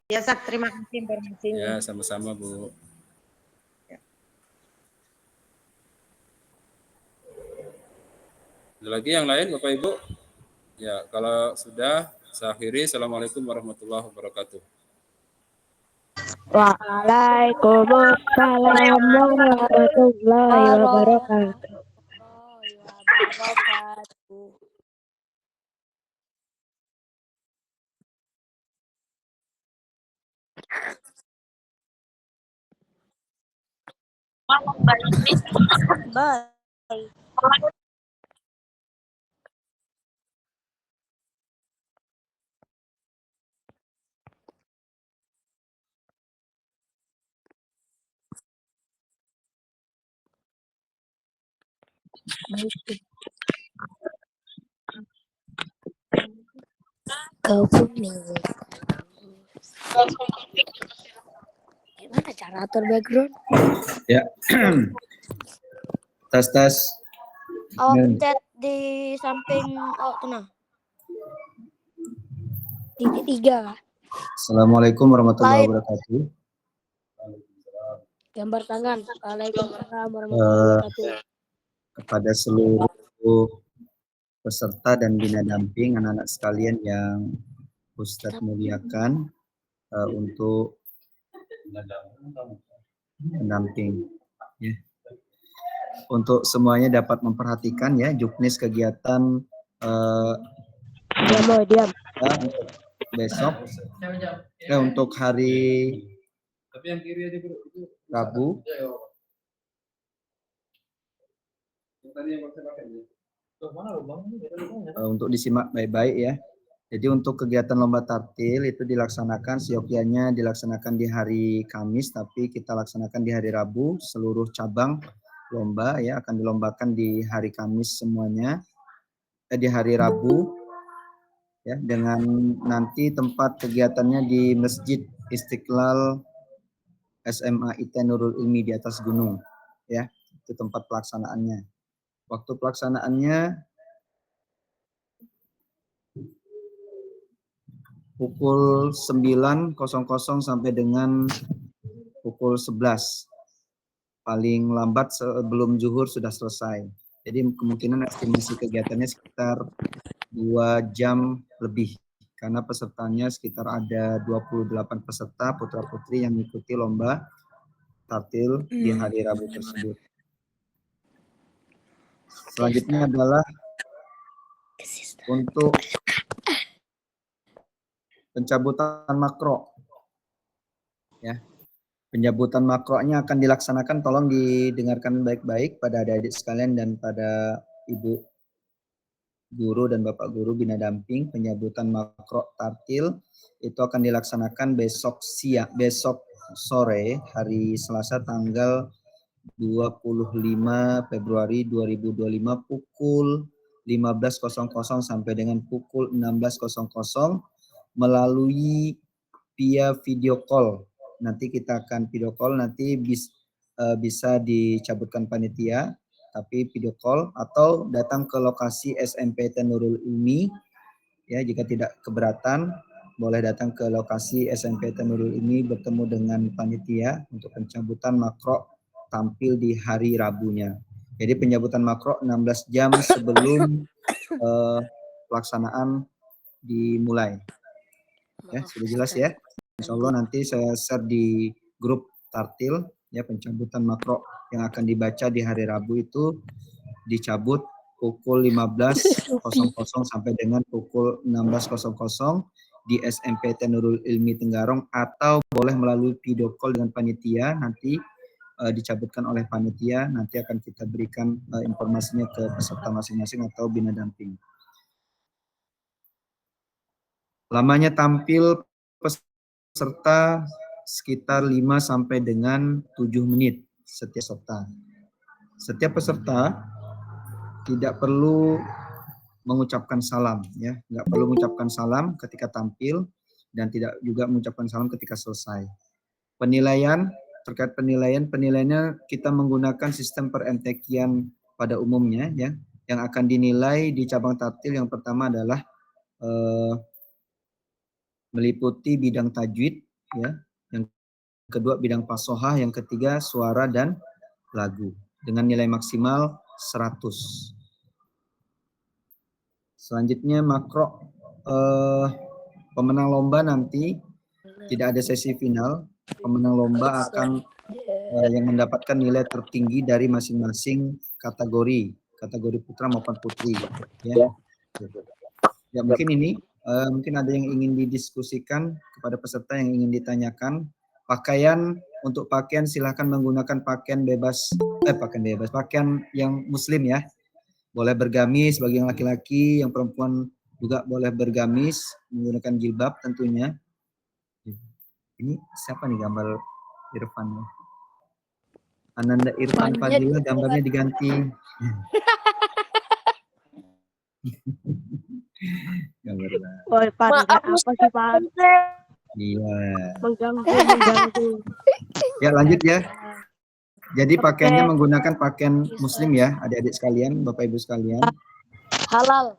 Biasa, terima kasih informasinya. Ya, sama-sama Bu. Ada lagi yang lain Bapak Ibu? Ya, kalau sudah saya akhiri. Assalamualaikum warahmatullahi wabarakatuh. Waalaikumsalam warahmatullahi wabarakatuh. Bye. Kau pun Mana cara atur background? Ya. Tes. Awak Nen. pencet di samping awak tuh nah. Titik 3. Assalamualaikum warahmatullahi Lain. wabarakatuh. Gambar tangan. Waalaikumsalam warahmatullahi Eh, wabarakatuh. kepada seluruh peserta dan bina damping anak-anak sekalian yang Ustadz muliakan untuk pendamping. Ya. Untuk semuanya dapat memperhatikan ya juknis kegiatan diam. Untuk besok untuk hari Rabu untuk disimak baik-baik ya. Jadi untuk kegiatan lomba tartil itu dilaksanakan seyogyanya dilaksanakan di hari Kamis, tapi kita laksanakan di hari Rabu. Seluruh cabang lomba ya akan dilombakan di hari Kamis semuanya, di hari Rabu ya, dengan nanti tempat kegiatannya di Masjid Istiqlal SMA IT Nurul Ilmi di atas gunung ya, itu tempat pelaksanaannya. Waktu pelaksanaannya pukul 9.00 sampai dengan pukul 11. Paling lambat sebelum zuhur sudah selesai. Jadi kemungkinan estimasi kegiatannya sekitar 2 jam lebih. Karena pesertanya sekitar ada 28 peserta putra-putri yang mengikuti lomba tartil di hari Rabu tersebut. Selanjutnya adalah untuk pencabutan makro. Ya. Pencabutan makronya akan dilaksanakan, tolong didengarkan baik-baik pada adik-adik sekalian dan pada ibu guru dan bapak guru bina damping. Pencabutan makro tartil itu akan dilaksanakan besok sore hari Selasa tanggal 25 Februari 2025 pukul 15.00 sampai dengan pukul 16.00 melalui via video call. Nanti kita akan video call, nanti bisa dicabutkan panitia, tapi video call atau datang ke lokasi SMPT Nurul Ilmi. Ya, jika tidak keberatan, boleh datang ke lokasi SMPT Nurul Ilmi bertemu dengan panitia untuk pencabutan makro tampil di hari Rabunya. Jadi pencabutan makro 16 jam sebelum pelaksanaan dimulai. Ya, sudah jelas ya. Insya Allah nanti saya share di grup tartil ya, pencabutan makro yang akan dibaca di hari Rabu itu dicabut pukul 15.00 sampai dengan pukul 16.00 di SMPT Nurul Ilmi Tenggarong, atau boleh melalui video call dengan panitia, nanti dicabutkan oleh panitia, nanti akan kita berikan informasinya ke peserta masing-masing atau bina damping. Lamanya tampil peserta sekitar 5 sampai dengan 7 menit setiap peserta. Setiap peserta tidak perlu mengucapkan salam ya, nggak perlu mengucapkan salam ketika tampil dan tidak juga mengucapkan salam ketika selesai. Penilaian terkait penilaiannya kita menggunakan sistem per-MTQ-an pada umumnya ya, yang akan dinilai di cabang tartil yang pertama adalah meliputi bidang tajwid ya, yang kedua bidang fasohah, yang ketiga suara dan lagu dengan nilai maksimal 100. Selanjutnya makro pemenang lomba nanti tidak ada sesi final. Pemenang lomba akan yang mendapatkan nilai tertinggi dari masing-masing kategori putra maupun putri ya. Ya mungkin ini mungkin ada yang ingin didiskusikan kepada peserta yang ingin ditanyakan. Untuk pakaian silahkan menggunakan pakaian yang muslim ya. Boleh bergamis bagi yang laki-laki, yang perempuan juga boleh bergamis menggunakan jilbab tentunya. Ini siapa nih gambar Irfan? Ananda Irfan Fadila, gambarnya diganti. Woi, Pan, apa sih, Pan? Iya. Mengganggu. Ya, lanjut ya. Jadi pakaiannya Oke. menggunakan pakaian muslim ya, adik-adik sekalian, Bapak Ibu sekalian. Halal.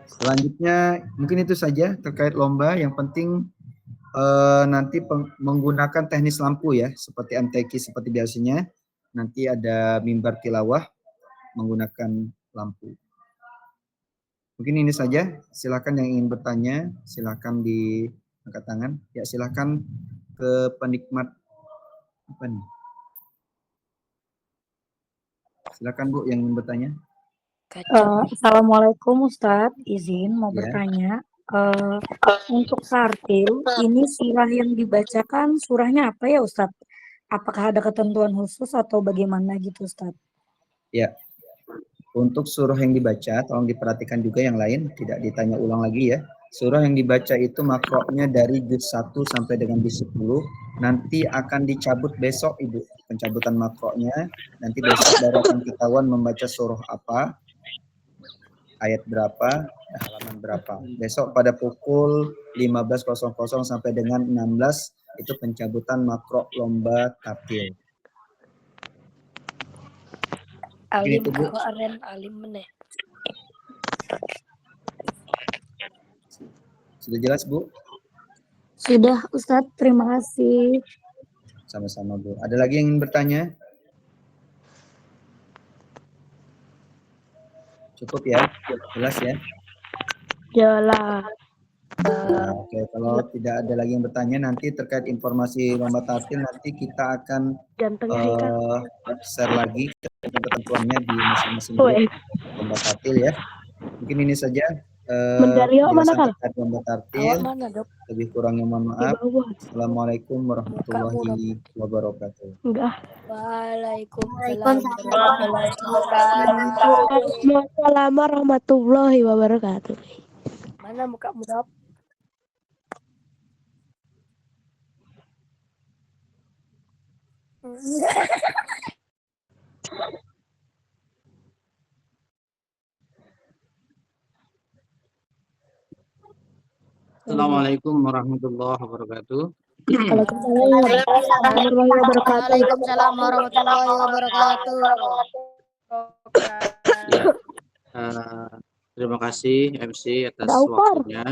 Selanjutnya mungkin itu saja terkait lomba. Yang penting nanti menggunakan teknis lampu ya, seperti MTQ seperti biasanya. Nanti ada mimbar tilawah menggunakan lampu. Mungkin ini saja. Silakan yang ingin bertanya, silakan diangkat tangan. Ya, silakan ke penikmat apa nih? Silakan Bu yang ingin bertanya. Assalamualaikum Ustadz, izin mau Ya. bertanya. Untuk tartil, ini surah yang dibacakan surahnya apa ya Ustadz? Apakah ada ketentuan khusus atau bagaimana gitu Ustadz? Ya. Untuk surah yang dibaca, tolong diperhatikan juga yang lain, tidak ditanya ulang lagi ya. Surah yang dibaca itu makroknya dari juz 1 sampai dengan juz 10. Nanti akan dicabut besok Ibu, pencabutan makroknya. Nanti besok baru akan ketahuan membaca surah apa, ayat berapa, halaman berapa. Besok pada pukul 15.00 sampai dengan 16 itu pencabutan makrok lomba tartil. Alim Gitu, Bu. keren alim meneh. Sudah jelas Bu? Sudah Ustadz, terima kasih. Sama-sama Bu. Ada lagi yang ingin bertanya? Cukup ya? Jelas ya? Jelas. Nah, oke, kalau tidak ada lagi yang bertanya nanti terkait informasi lomba tartil nanti kita akan share lagi ketentuannya di masing-masing grup lomba tartil ya. Mungkin ini saja penjelasan terkait lomba tartil. Lebih kurangnya mohon maaf. Assalamualaikum warahmatullahi wabarakatuh. Enggak. Waalaikumsalam warahmatullahi wabarakatuh. Mana muka muda? Assalamualaikum warahmatullahi wabarakatuh. Waalaikumsalam warahmatullahi wabarakatuh. Ya, terima kasih MC atas waktunya.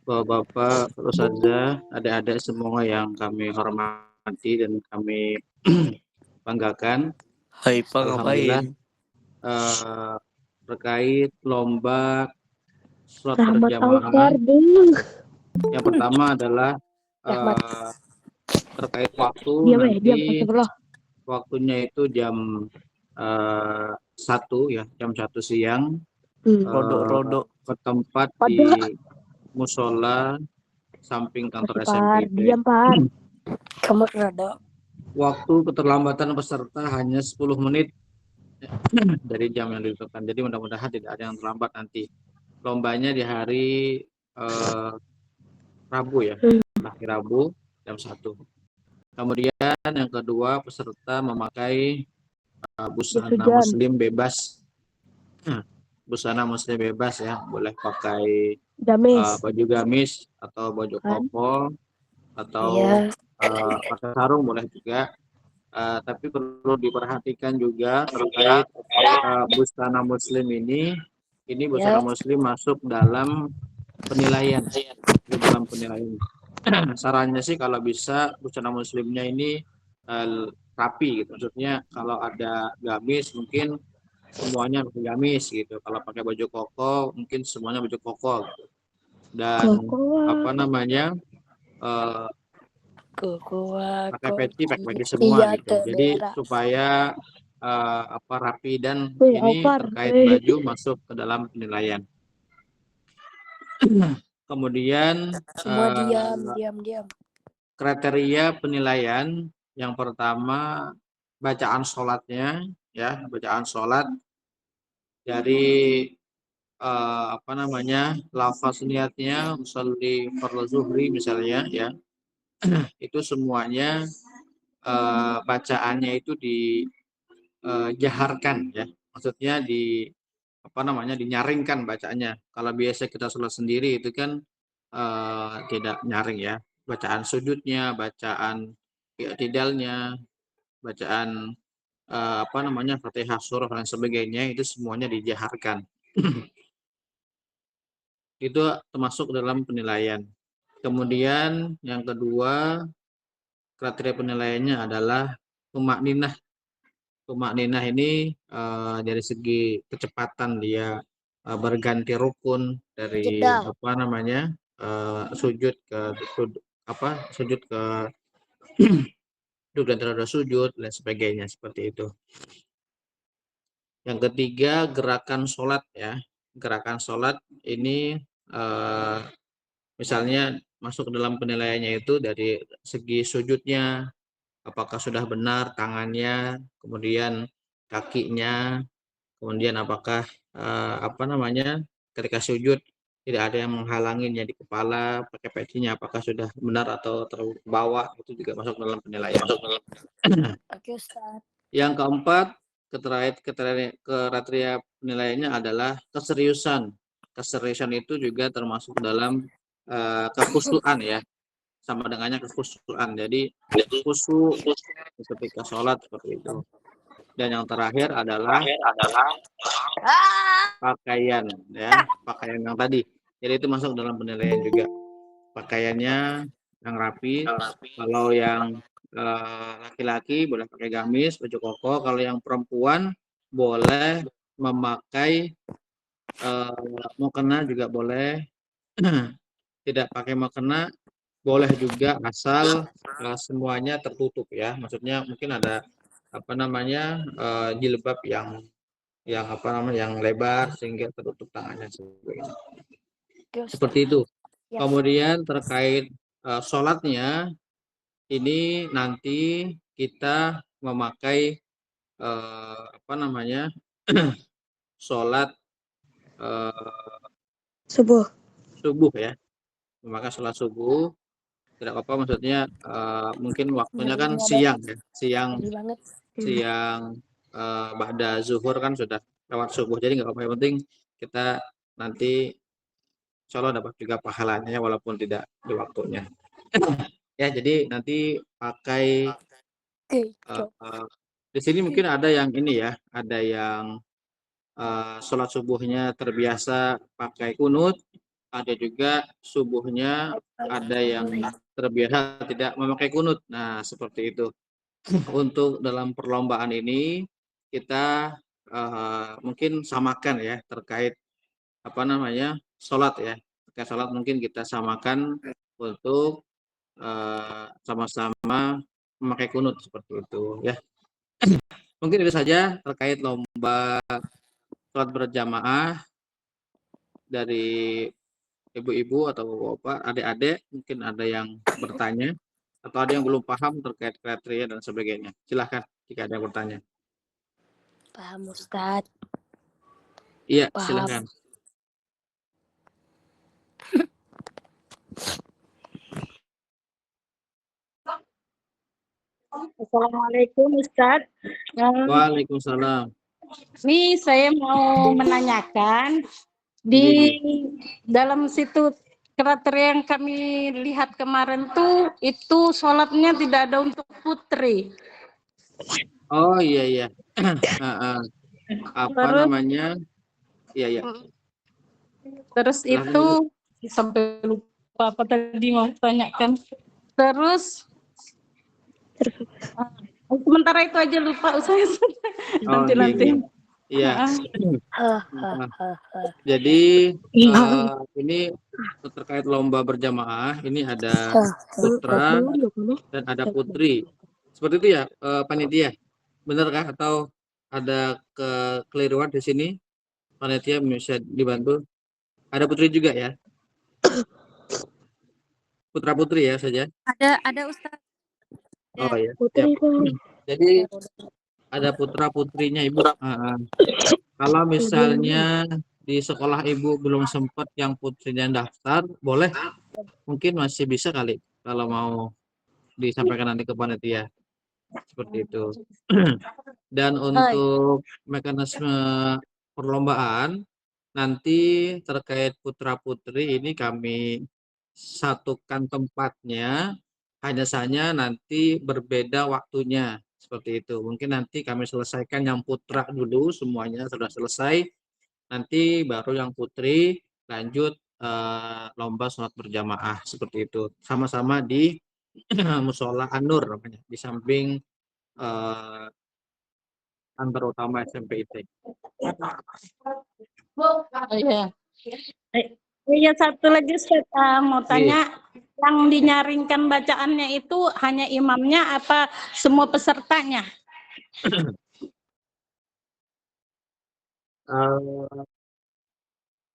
Bapak-bapak, Ustazah, adik-adik semua yang kami hormati dan kami banggakan. Hai Pak, Alhamdulillah, terkait lomba surat berjamaah. Yang pertama adalah terkait waktu. Nanti waktunya itu jam 1 ya, jam 1 siang. Ke tempat di musola samping kantor SMP. Waktu keterlambatan peserta hanya 10 menit dari jam yang ditentukan. Jadi mudah-mudahan tidak ada yang terlambat nanti. Lombanya di hari Rabu ya, hari Rabu jam 1. Kemudian yang kedua, peserta memakai busana muslim bebas. Busana muslim bebas ya, boleh pakai baju gamis atau baju koko atau pakai sarung boleh juga. Tapi perlu diperhatikan juga terkait busana muslim ini busana muslim masuk dalam penilaian. Di dalam penilaian. Sarannya sih kalau bisa busana muslimnya ini rapi gitu. Maksudnya kalau ada gamis mungkin semuanya pakai gamis gitu. Kalau pakai baju koko mungkin semuanya baju koko gitu. Dan apa namanya pakai peci semua gitu. Jadi supaya rapi dan ini terkait baju masuk ke dalam penilaian. Kemudian diam. kriteria penilaian yang pertama bacaan sholatnya ya, bacaan sholat dari lafaz niatnya usolli fardhu zuhri misalnya ya. Itu semuanya bacaannya itu dijaharkan ya, maksudnya dinyaringkan bacaannya. Kalau biasa kita sholat sendiri itu kan tidak nyaring ya. bacaan sujudnya, bacaan i'tidalnya, bacaan apa namanya Fatihah, surah dan sebagainya itu semuanya dijaharkan. Itu termasuk dalam penilaian. Kemudian yang kedua kriteria penilaiannya adalah tumakninah. Tumakninah ini dari segi kecepatan dia berganti rukun dari Jeda. apa namanya sujud ke sujud ke duduk dan terhadap sujud dan sebagainya seperti itu. Yang ketiga gerakan sholat ya. Gerakan sholat ini misalnya masuk ke dalam penilaiannya itu dari segi sujudnya, apakah sudah benar tangannya, kemudian kakinya, kemudian apakah apa namanya ketika sujud tidak ada yang menghalanginya di kepala, pakai pecinya apakah sudah benar atau terlalu ke bawah, itu juga masuk dalam penilaian. Oke, Ustaz. Yang keempat, kriteria penilaiannya adalah keseriusan. Keseriusan itu juga termasuk dalam kekhusyuan ya, sama dengannya kekhusyuan. Jadi khusyuk ketika sholat seperti itu. Dan yang terakhir adalah pakaian ya, pakaian yang tadi. Jadi itu masuk dalam penilaian juga. Pakaiannya yang rapi. Kalau yang laki-laki boleh pakai gamis, baju koko. Kalau yang perempuan boleh memakai mukena juga boleh. Tidak pakai mukena boleh juga asal semuanya tertutup ya. Maksudnya mungkin ada apa namanya jilbab yang apa namanya yang lebar sehingga tertutup tangannya sebagainya. Seperti itu. Ya. Kemudian terkait sholatnya ini nanti kita memakai apa namanya sholat subuh ya, memakai sholat subuh. Tidak apa-apa, maksudnya mungkin waktunya kan siang ya, siang ba'da zuhur kan sudah lewat subuh, jadi nggak apa-apa, yang penting kita nanti insya Allah dapat juga pahalanya walaupun tidak di waktunya. Ya, jadi nanti pakai di sini mungkin ada yang ini ya, ada yang sholat subuhnya terbiasa pakai kunut, ada juga subuhnya ada yang terbiasa tidak memakai kunut. Nah, seperti itu. Untuk dalam perlombaan ini kita mungkin samakan ya terkait apa namanya sholat ya. Terkait sholat mungkin kita samakan untuk sama-sama memakai kunut seperti itu ya. Mungkin itu saja terkait lomba sholat berjamaah dari ibu-ibu atau bapak, adik-adik. Mungkin ada yang bertanya atau ada yang belum paham terkait kriteria dan sebagainya. Silahkan jika ada yang bertanya. Paham, Ustadz. Iya, Paham. silahkan. Assalamualaikum Ustadz. Waalaikumsalam. Ini saya mau menanyakan di dalam situ kriteria yang kami lihat kemarin tuh itu sholatnya tidak ada untuk putri. Oh iya. Apa Terus, namanya? Iya. Terus itu sampai lupa apa tadi mau tanyakan. Terus sementara itu aja lupa saya. Nanti. Iya. Jadi ini terkait lomba berjamaah, ini ada putra dan ada putri. Seperti itu ya, panitia. Benarkah atau ada kekeliruan di sini? Panitia bisa dibantu. Ada putri juga ya? Putra putri ya saja? Ada Ustaz. Oh ya. Putri Jadi ada putra putrinya ibu. Kalau misalnya di sekolah ibu belum sempat yang putrinya daftar, boleh mungkin masih bisa kali kalau mau disampaikan nanti ke panitia seperti itu. Dan untuk mekanisme perlombaan nanti terkait putra putri ini kami satukan tempatnya, hanya saja nanti berbeda waktunya seperti itu. Mungkin nanti kami selesaikan yang putra dulu, semuanya sudah selesai. Nanti baru yang putri lanjut lomba sholat berjamaah seperti itu. Sama-sama di Musola An-Nur namanya, di samping kantor utama SMP IT. Iya. Iya, satu lagi Ustaz, mau tanya, yang dinyaringkan bacaannya itu hanya imamnya apa semua pesertanya?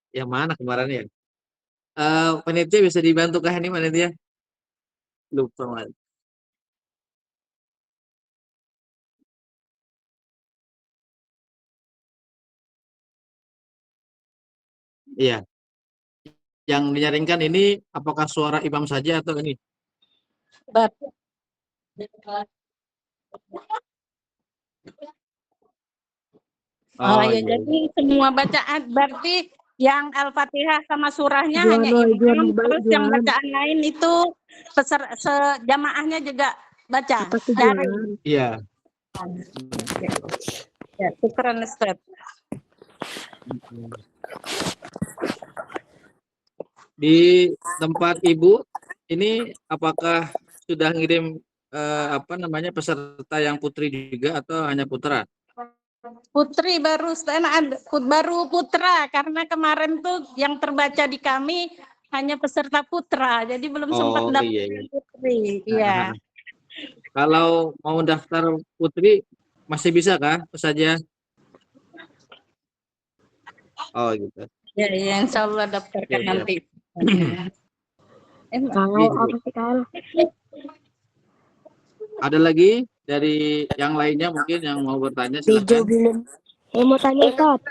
Yang mana kemarin ya? Panitia bisa dibantu kah ini panitia? Lupa Mas. Iya. Yang dinyaringkan ini apakah suara imam saja atau ini? Oh ya, iya. jadi semua bacaan berarti yang Al-Fatihah sama surahnya hanya imam, terus yang bacaan lain itu jamaahnya juga baca. Iya. Ya, syukran Ustaz. Di tempat Ibu ini apakah sudah ngirim peserta yang putri juga atau hanya putra? Putri baru putra, karena kemarin tuh yang terbaca di kami hanya peserta putra, jadi belum sempat daftar putri. Iya. Kalau mau daftar putri masih bisa kah saja? Oh gitu. Ya, insya Allah daftarkan nanti. Ada lagi dari yang lainnya mungkin yang mau bertanya silakan. Mau tanya Ustaz.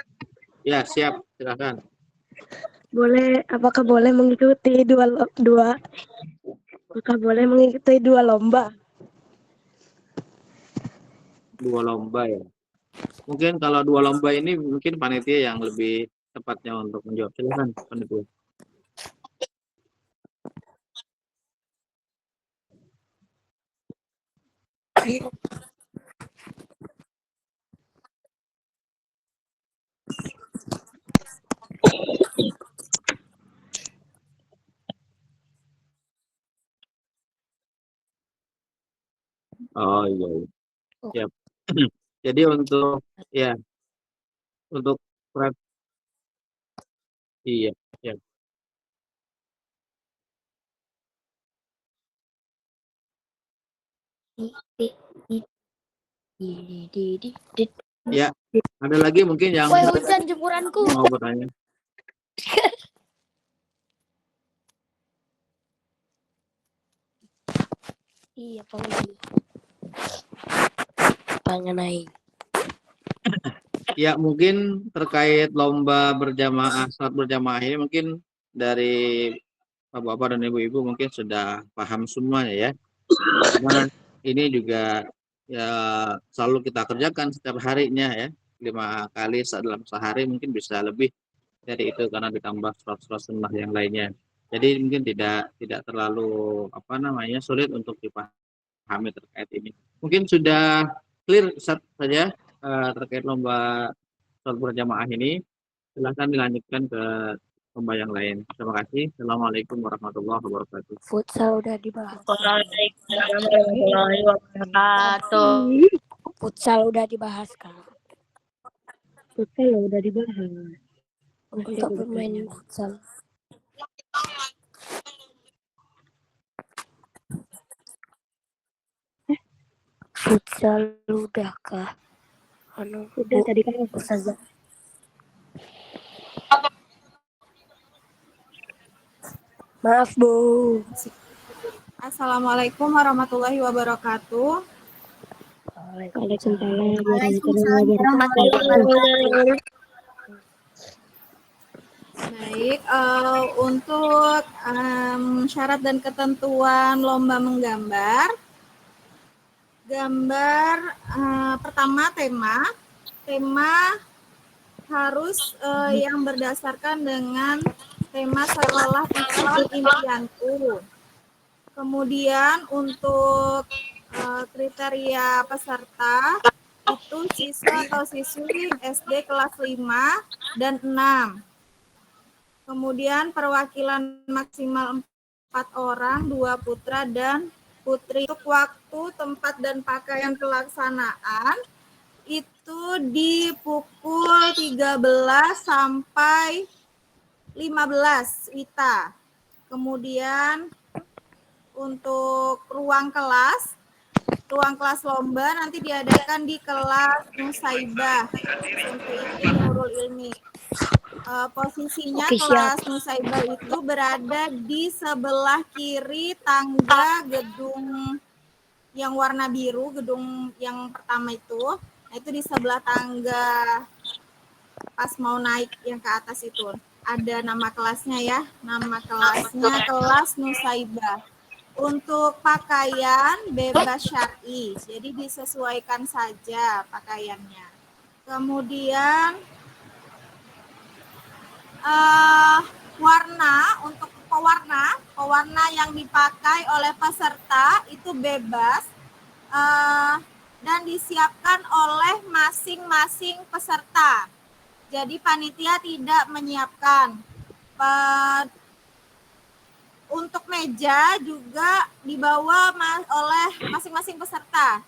Ya siap, silakan. Apakah boleh mengikuti dua lomba? Dua lomba ya. Mungkin kalau dua lomba ini mungkin panitia yang lebih tepatnya untuk menjawab. Silakan panitia. Oh iya. Siap. Jadi untuk iya, siap. Ya, ada lagi mungkin yang hujan jemuranku. mau bertanya. Iya, pengen naik. Ya, mungkin terkait lomba berjamaah, salat berjamaah ini mungkin dari Bapak-bapak dan Ibu-ibu mungkin sudah paham semuanya ya. Karena ini juga ya selalu kita kerjakan setiap harinya ya, 5 kali dalam sehari, mungkin bisa lebih dari itu karena ditambah sholat-sholat sunnah yang lainnya. Jadi mungkin tidak terlalu sulit untuk dipahami terkait ini. Mungkin sudah clear saja terkait lomba sholat berjamaah ini. Silahkan dilanjutkan ke lomba yang lain. Terima kasih. Assalamualaikum warahmatullahi wabarakatuh. Futsal udah dibahas. Waalaikumsalam warahmatullahi wabarakatuh. Futsal udah dibahas kan? Futsal udah dibahas. Untuk bermain futsal. Futsal udah kah? Udah tadi kan Ustazah. Maaf Bu. Assalamualaikum warahmatullahi wabarakatuh. Waalaikumsalam warahmatullahi wabarakatuh. Baik, untuk syarat dan ketentuan lomba menggambar. Pertama tema harus yang berdasarkan dengan tema sekolah Islam impianku. Kemudian untuk kriteria peserta itu siswa atau siswi SD kelas 5 dan 6. Kemudian perwakilan maksimal 4 orang, 2 putra dan putri. Untuk waktu, tempat, dan pakaian pelaksanaan itu di pukul 13 sampai 15 WITA. Kemudian untuk ruang kelas lomba nanti diadakan di kelas Nusaibah SMP Nurul Ilmi. Posisinya kelas Nusaibah itu berada di sebelah kiri tangga gedung yang warna biru, gedung yang pertama itu. Nah, itu di sebelah tangga pas mau naik yang ke atas itu. Ada nama kelasnya ya, nama kelasnya kelas Nusaibah. Untuk pakaian bebas syar'i, jadi disesuaikan saja pakaiannya. Kemudian warna, untuk pewarna yang dipakai oleh peserta itu bebas dan disiapkan oleh masing-masing peserta. Jadi panitia tidak menyiapkan. Untuk meja juga dibawa oleh masing-masing peserta.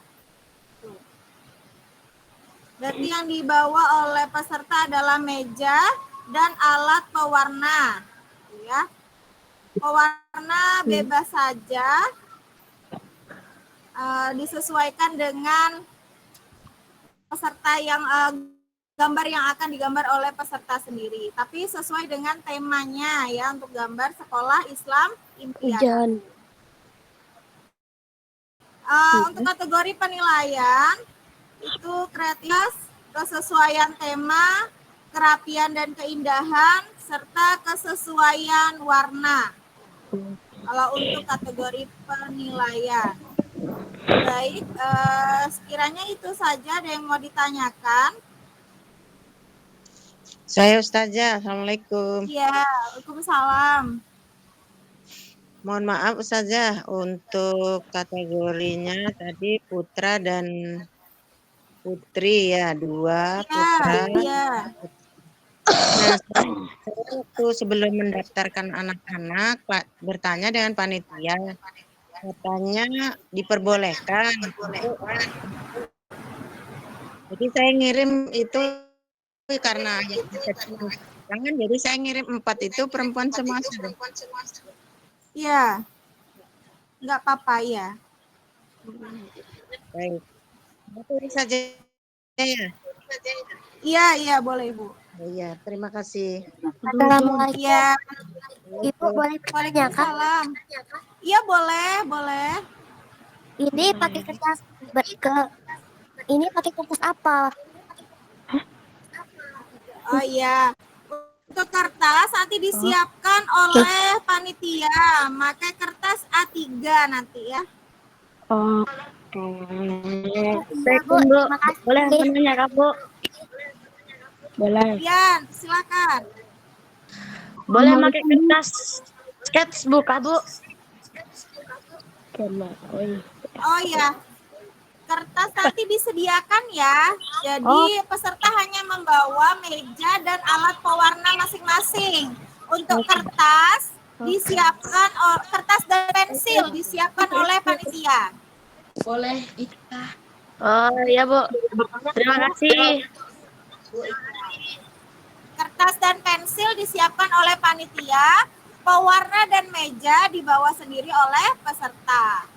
Berarti yang dibawa oleh peserta adalah meja dan alat pewarna, ya. Pewarna bebas saja, disesuaikan dengan peserta yang gambar yang akan digambar oleh peserta sendiri. Tapi sesuai dengan temanya ya, untuk gambar sekolah Islam impian. Untuk kategori penilaian itu kreativitas, kesesuaian tema, kerapian dan keindahan, serta kesesuaian warna. Kalau untuk kategori penilaian. Baik, sekiranya itu saja. Ada yang mau ditanyakan? Saya Ustazah, Assalamualaikum. Iya, Waalaikumsalam. Mohon maaf Ustazah, untuk kategorinya tadi putra dan putri ya, 2 putra. Iya. Nah, saya waktu sebelum mendaftarkan anak-anak, Pak, bertanya dengan panitia, katanya diperbolehkan. Jadi saya ngirim itu karena jangan, jadi saya ngirim 4 itu perempuan semua. Iya, nggak apa-apa ya. Baik, itu saja ya. Iya, boleh Ibu. Iya, terima kasih. Assalamualaikum. Iya. Ibu boleh Waalaikumsalam. Iya, boleh. Ini pakai kertas ini pakai kertas apa? Oh iya. Untuk kertas nanti disiapkan oleh panitia. Pakai kertas A3 nanti ya. Oke. Baik, Bu. Boleh menanya, Kak, Bu? Boleh. Ya, silakan. Boleh pakai kertas sketchbook, Kak, Bu? Oh iya. Kertas nanti disediakan ya. Jadi peserta hanya membawa meja dan alat pewarna masing-masing. Untuk kertas disiapkan, kertas dan pensil disiapkan oleh panitia. Boleh, Ika. Oh, iya, Bu. Terima kasih. Kertas dan pensil disiapkan oleh panitia, pewarna dan meja dibawa sendiri oleh peserta.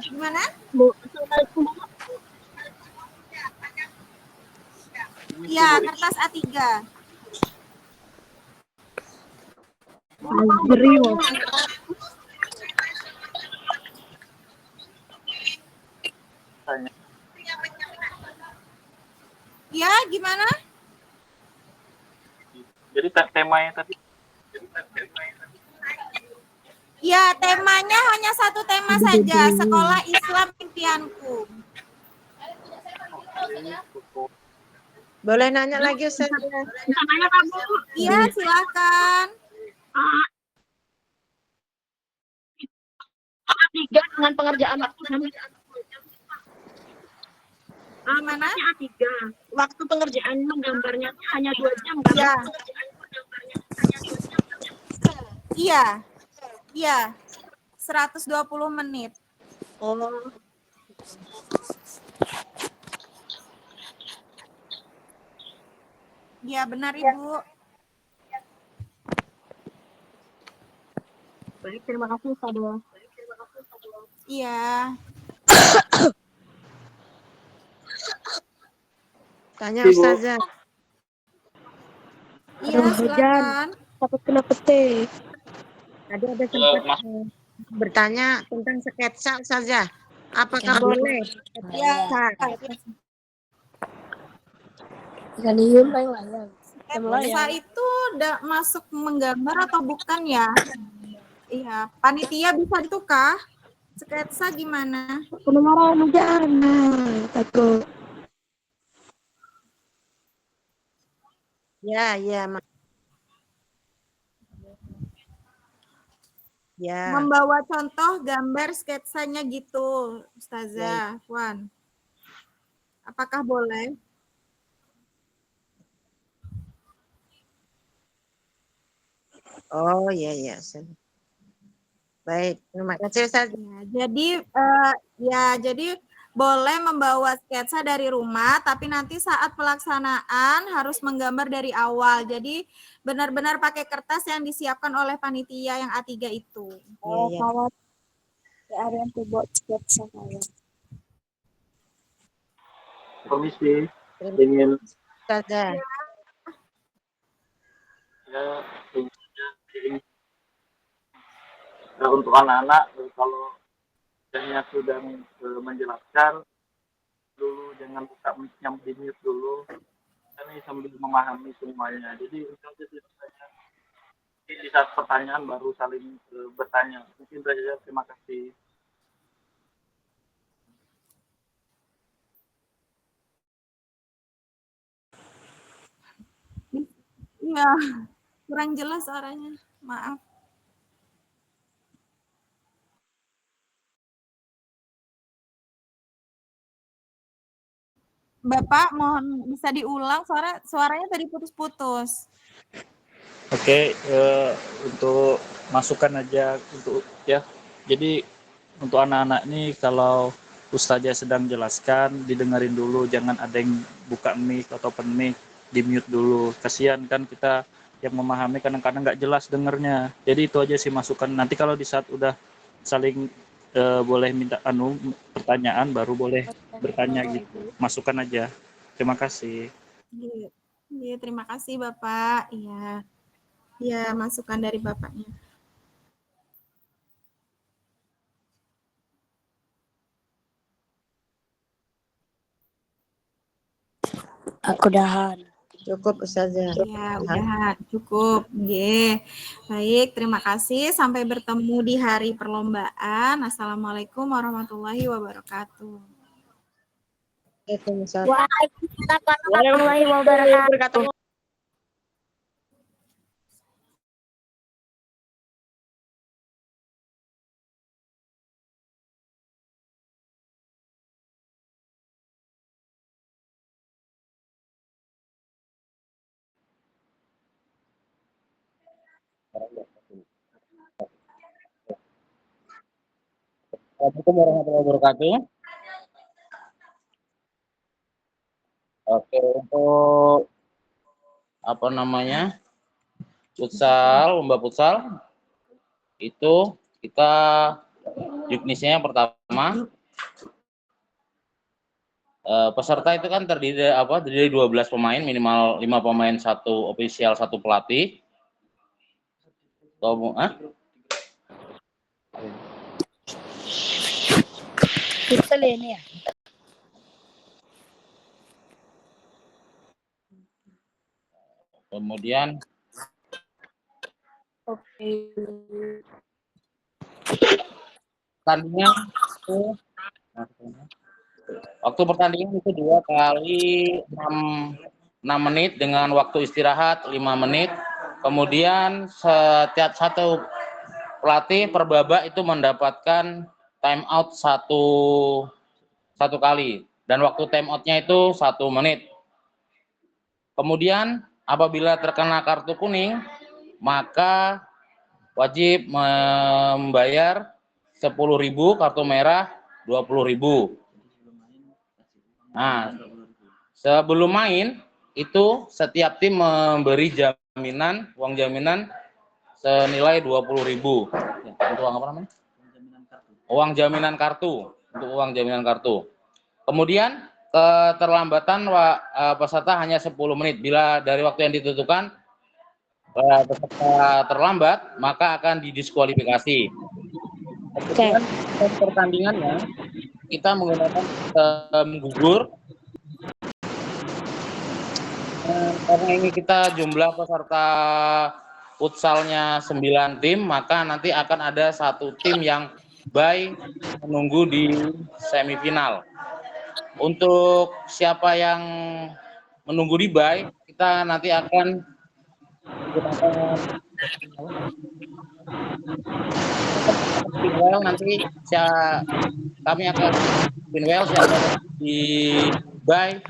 Gimana? Iya, kertas A3. Ya, gimana? Jadi temanya tadi. Ya, temanya hanya satu tema saja, sekolah Islam impianku. Boleh nanya lagi Ustaz? Bisa nanya Kak Bu? Iya, silakan. A3 dengan pengerjaan waktu Mana? A3. Waktu pengerjaan menggambarnya hanya 2 jam kan? Iya. Iya. Iya. 120 menit. Oh. Iya, benar Ibu. Baik, terima kasih Ustazah. Iya. Tanya Ustazah. Iya, silakan. Takut kena petir. Tadi ada sempat bertanya tentang sketsa Ustazah. Apakah boleh? Ya. Ganium layang-layang. Sketsa itu udah masuk menggambar atau bukan ya? Iya, panitia bisa ditukar. Sketsa gimana? Penumaran jangan takut. Ya, ya. Ya. Membawa contoh gambar sketsanya gitu, Ustazah Wan. Apakah boleh? Oh, ya, ya. Baik, terima kasih Ustaz. Jadi boleh membawa sketsa dari rumah, tapi nanti saat pelaksanaan harus menggambar dari awal. Jadi benar-benar pakai kertas yang disiapkan oleh panitia yang A3 itu. Oh, ya. Kalau ada yang buat sketsa saya. Komisi ingin Ustazah. untuk anak-anak kalau misalnya sudah menjelaskan dulu, jangan buka mic-nya, di-mute dulu, kami sambil memahami semuanya. Jadi itu aja sih saya. Di saat pertanyaan baru saling bertanya. Mungkin saja, terima kasih. Iya, kurang jelas suaranya. Maaf. Bapak, mohon bisa diulang, suaranya tadi putus-putus. Oke, untuk masukan aja untuk ya. Jadi untuk anak-anak ini kalau Ustazah sedang jelaskan, didengarin dulu, jangan ada yang buka mic atau open mic, di-mute dulu. Kasihan kan kita yang memahami kadang-kadang nggak jelas dengernya. Jadi itu aja sih masukan. Nanti kalau di saat udah saling boleh minta pertanyaan, baru boleh bertanya gitu. Masukkan aja. Terima kasih. Iya, terima kasih Bapak. Iya. Iya, masukan dari Bapaknya. Aku udahan. Cukup Ustazah. Ya, udah cukup. Oke. Baik, terima kasih. Sampai bertemu di hari perlombaan. Assalamualaikum warahmatullahi wabarakatuh. Waalaikumsalam warahmatullahi wabarakatuh. Assalamualaikum warahmatullahi wabarakatuh. Oke, untuk apa namanya futsal, lomba futsal itu kita juknisnya yang pertama peserta itu kan terdiri dari 12 pemain, minimal 5 pemain, 1 ofisial, 1 pelatih. Futsal ini ya. Kemudian pertandingan itu waktu pertandingan itu 2 kali 6 6 menit dengan waktu istirahat 5 menit. Kemudian setiap satu pelatih per babak itu mendapatkan time out satu kali dan waktu time outnya itu 1 menit. Kemudian apabila terkena kartu kuning maka wajib membayar 10.000, kartu merah 20.000. Nah, sebelum main itu setiap tim memberi jaminan, uang jaminan senilai 20.000. Untuk uang apa namanya? Uang jaminan kartu, untuk uang jaminan kartu. Kemudian keterlambatan peserta hanya 10 menit. Bila dari waktu yang ditentukan peserta terlambat, maka akan didiskualifikasi. Kemudian pertandingannya kita menggunakan sistem gugur. Karena ini kita jumlah peserta futsalnya 9 tim, maka nanti akan ada 1 tim yang bye menunggu di semifinal. Untuk siapa yang menunggu di bye, kita nanti akan menggunakan Pinwell, nanti kami akan Pinwell siapa di bye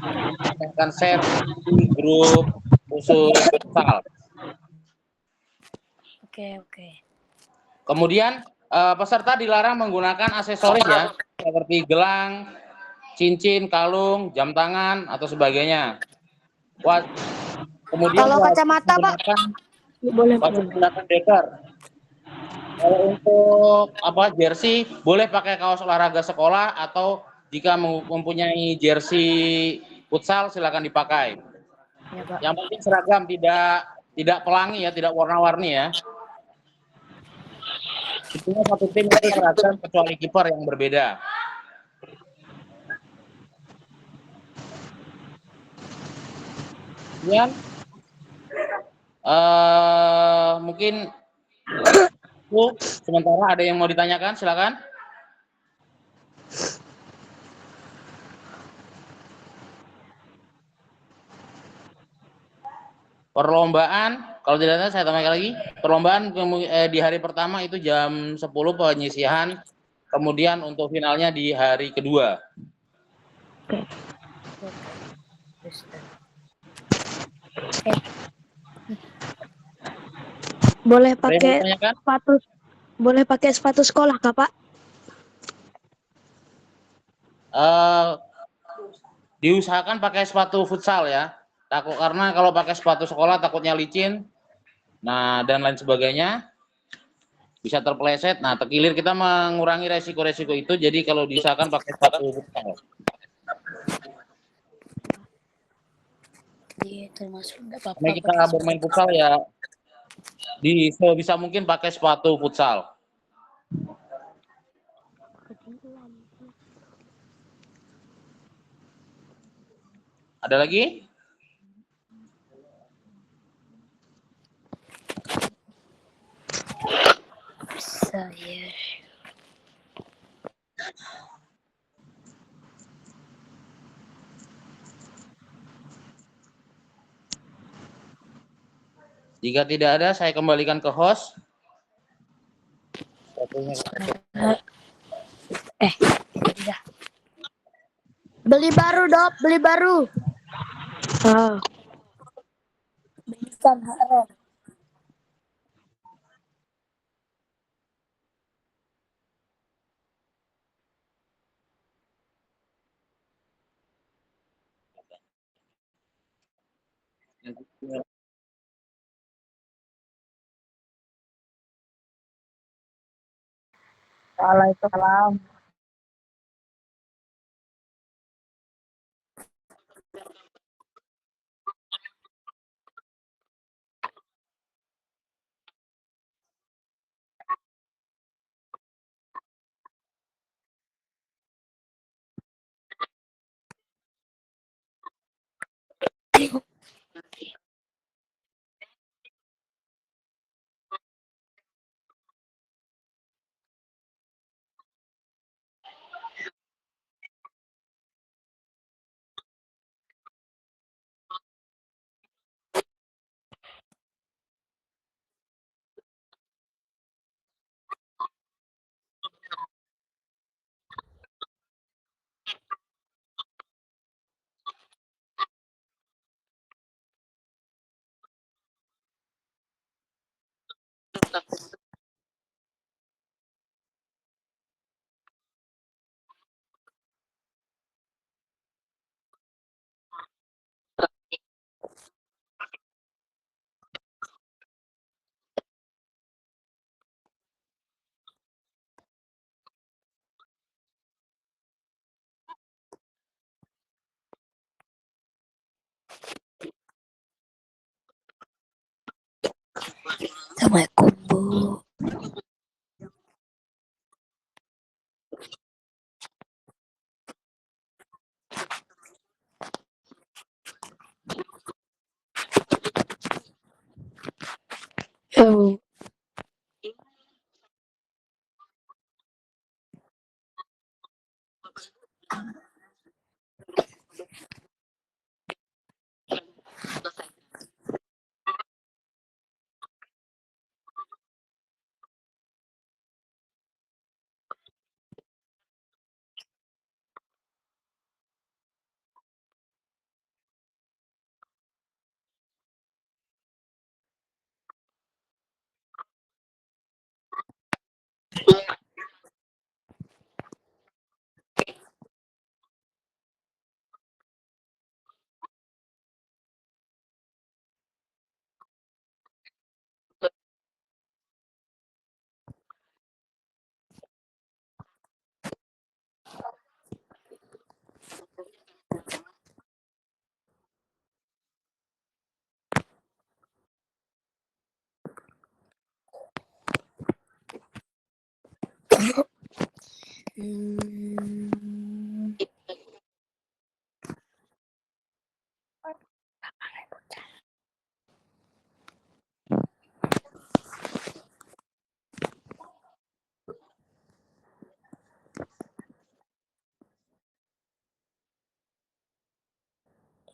akan share di grup khusus futsal. Oke. Kemudian peserta dilarang menggunakan aksesoris ya, seperti gelang, cincin, kalung, jam tangan atau sebagainya. Kemudian Kalau kacamata, Pak? Boleh. menggunakan deker. Kalau untuk jersey boleh pakai kaos olahraga sekolah atau jika mempunyai jersey futsal silakan dipakai. Ya, Pak. Yang penting seragam, tidak pelangi ya, tidak warna-warni ya. Intinya satu tim itu seragam kecuali kiper yang berbeda. Kemudian mungkin sementara ada yang mau ditanyakan, silakan. Perlombaan, kalau tidak ada saya tambahkan lagi. Perlombaan di hari pertama itu jam 10 penyisihan, kemudian untuk finalnya di hari kedua. Boleh pakai sepatu sekolah, Kak, Pak? Diusahakan pakai sepatu futsal ya. Karena kalau pakai sepatu sekolah takutnya licin. Nah, dan lain sebagainya. Bisa terpeleset. Nah, terkilir, kita mengurangi resiko-resiko itu. Jadi kalau diusahakan pakai sepatu futsal. Termasuk enggak apa-apa. Karena kita bermain futsal ya bisa mungkin pakai sepatu futsal. Ada lagi? Saya. Jika tidak ada, saya kembalikan ke host. Beli baru, Dok. Beli baru. Belikan HRM. Waalaikumsalam. wabarakatuh.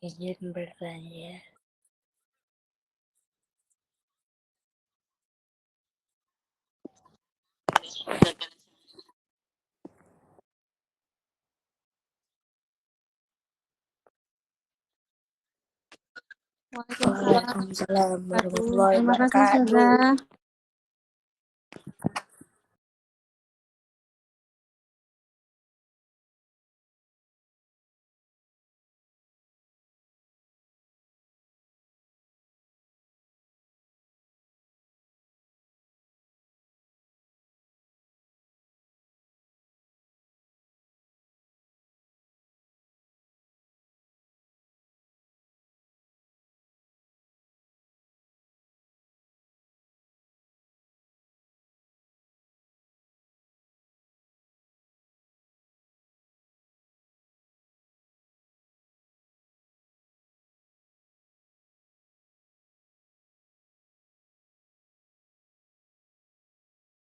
Izin bertanya. Waalaikumsalam. Waalaikumsalam warahmatullahi Terima kasih wabarakatuh. Ustazah.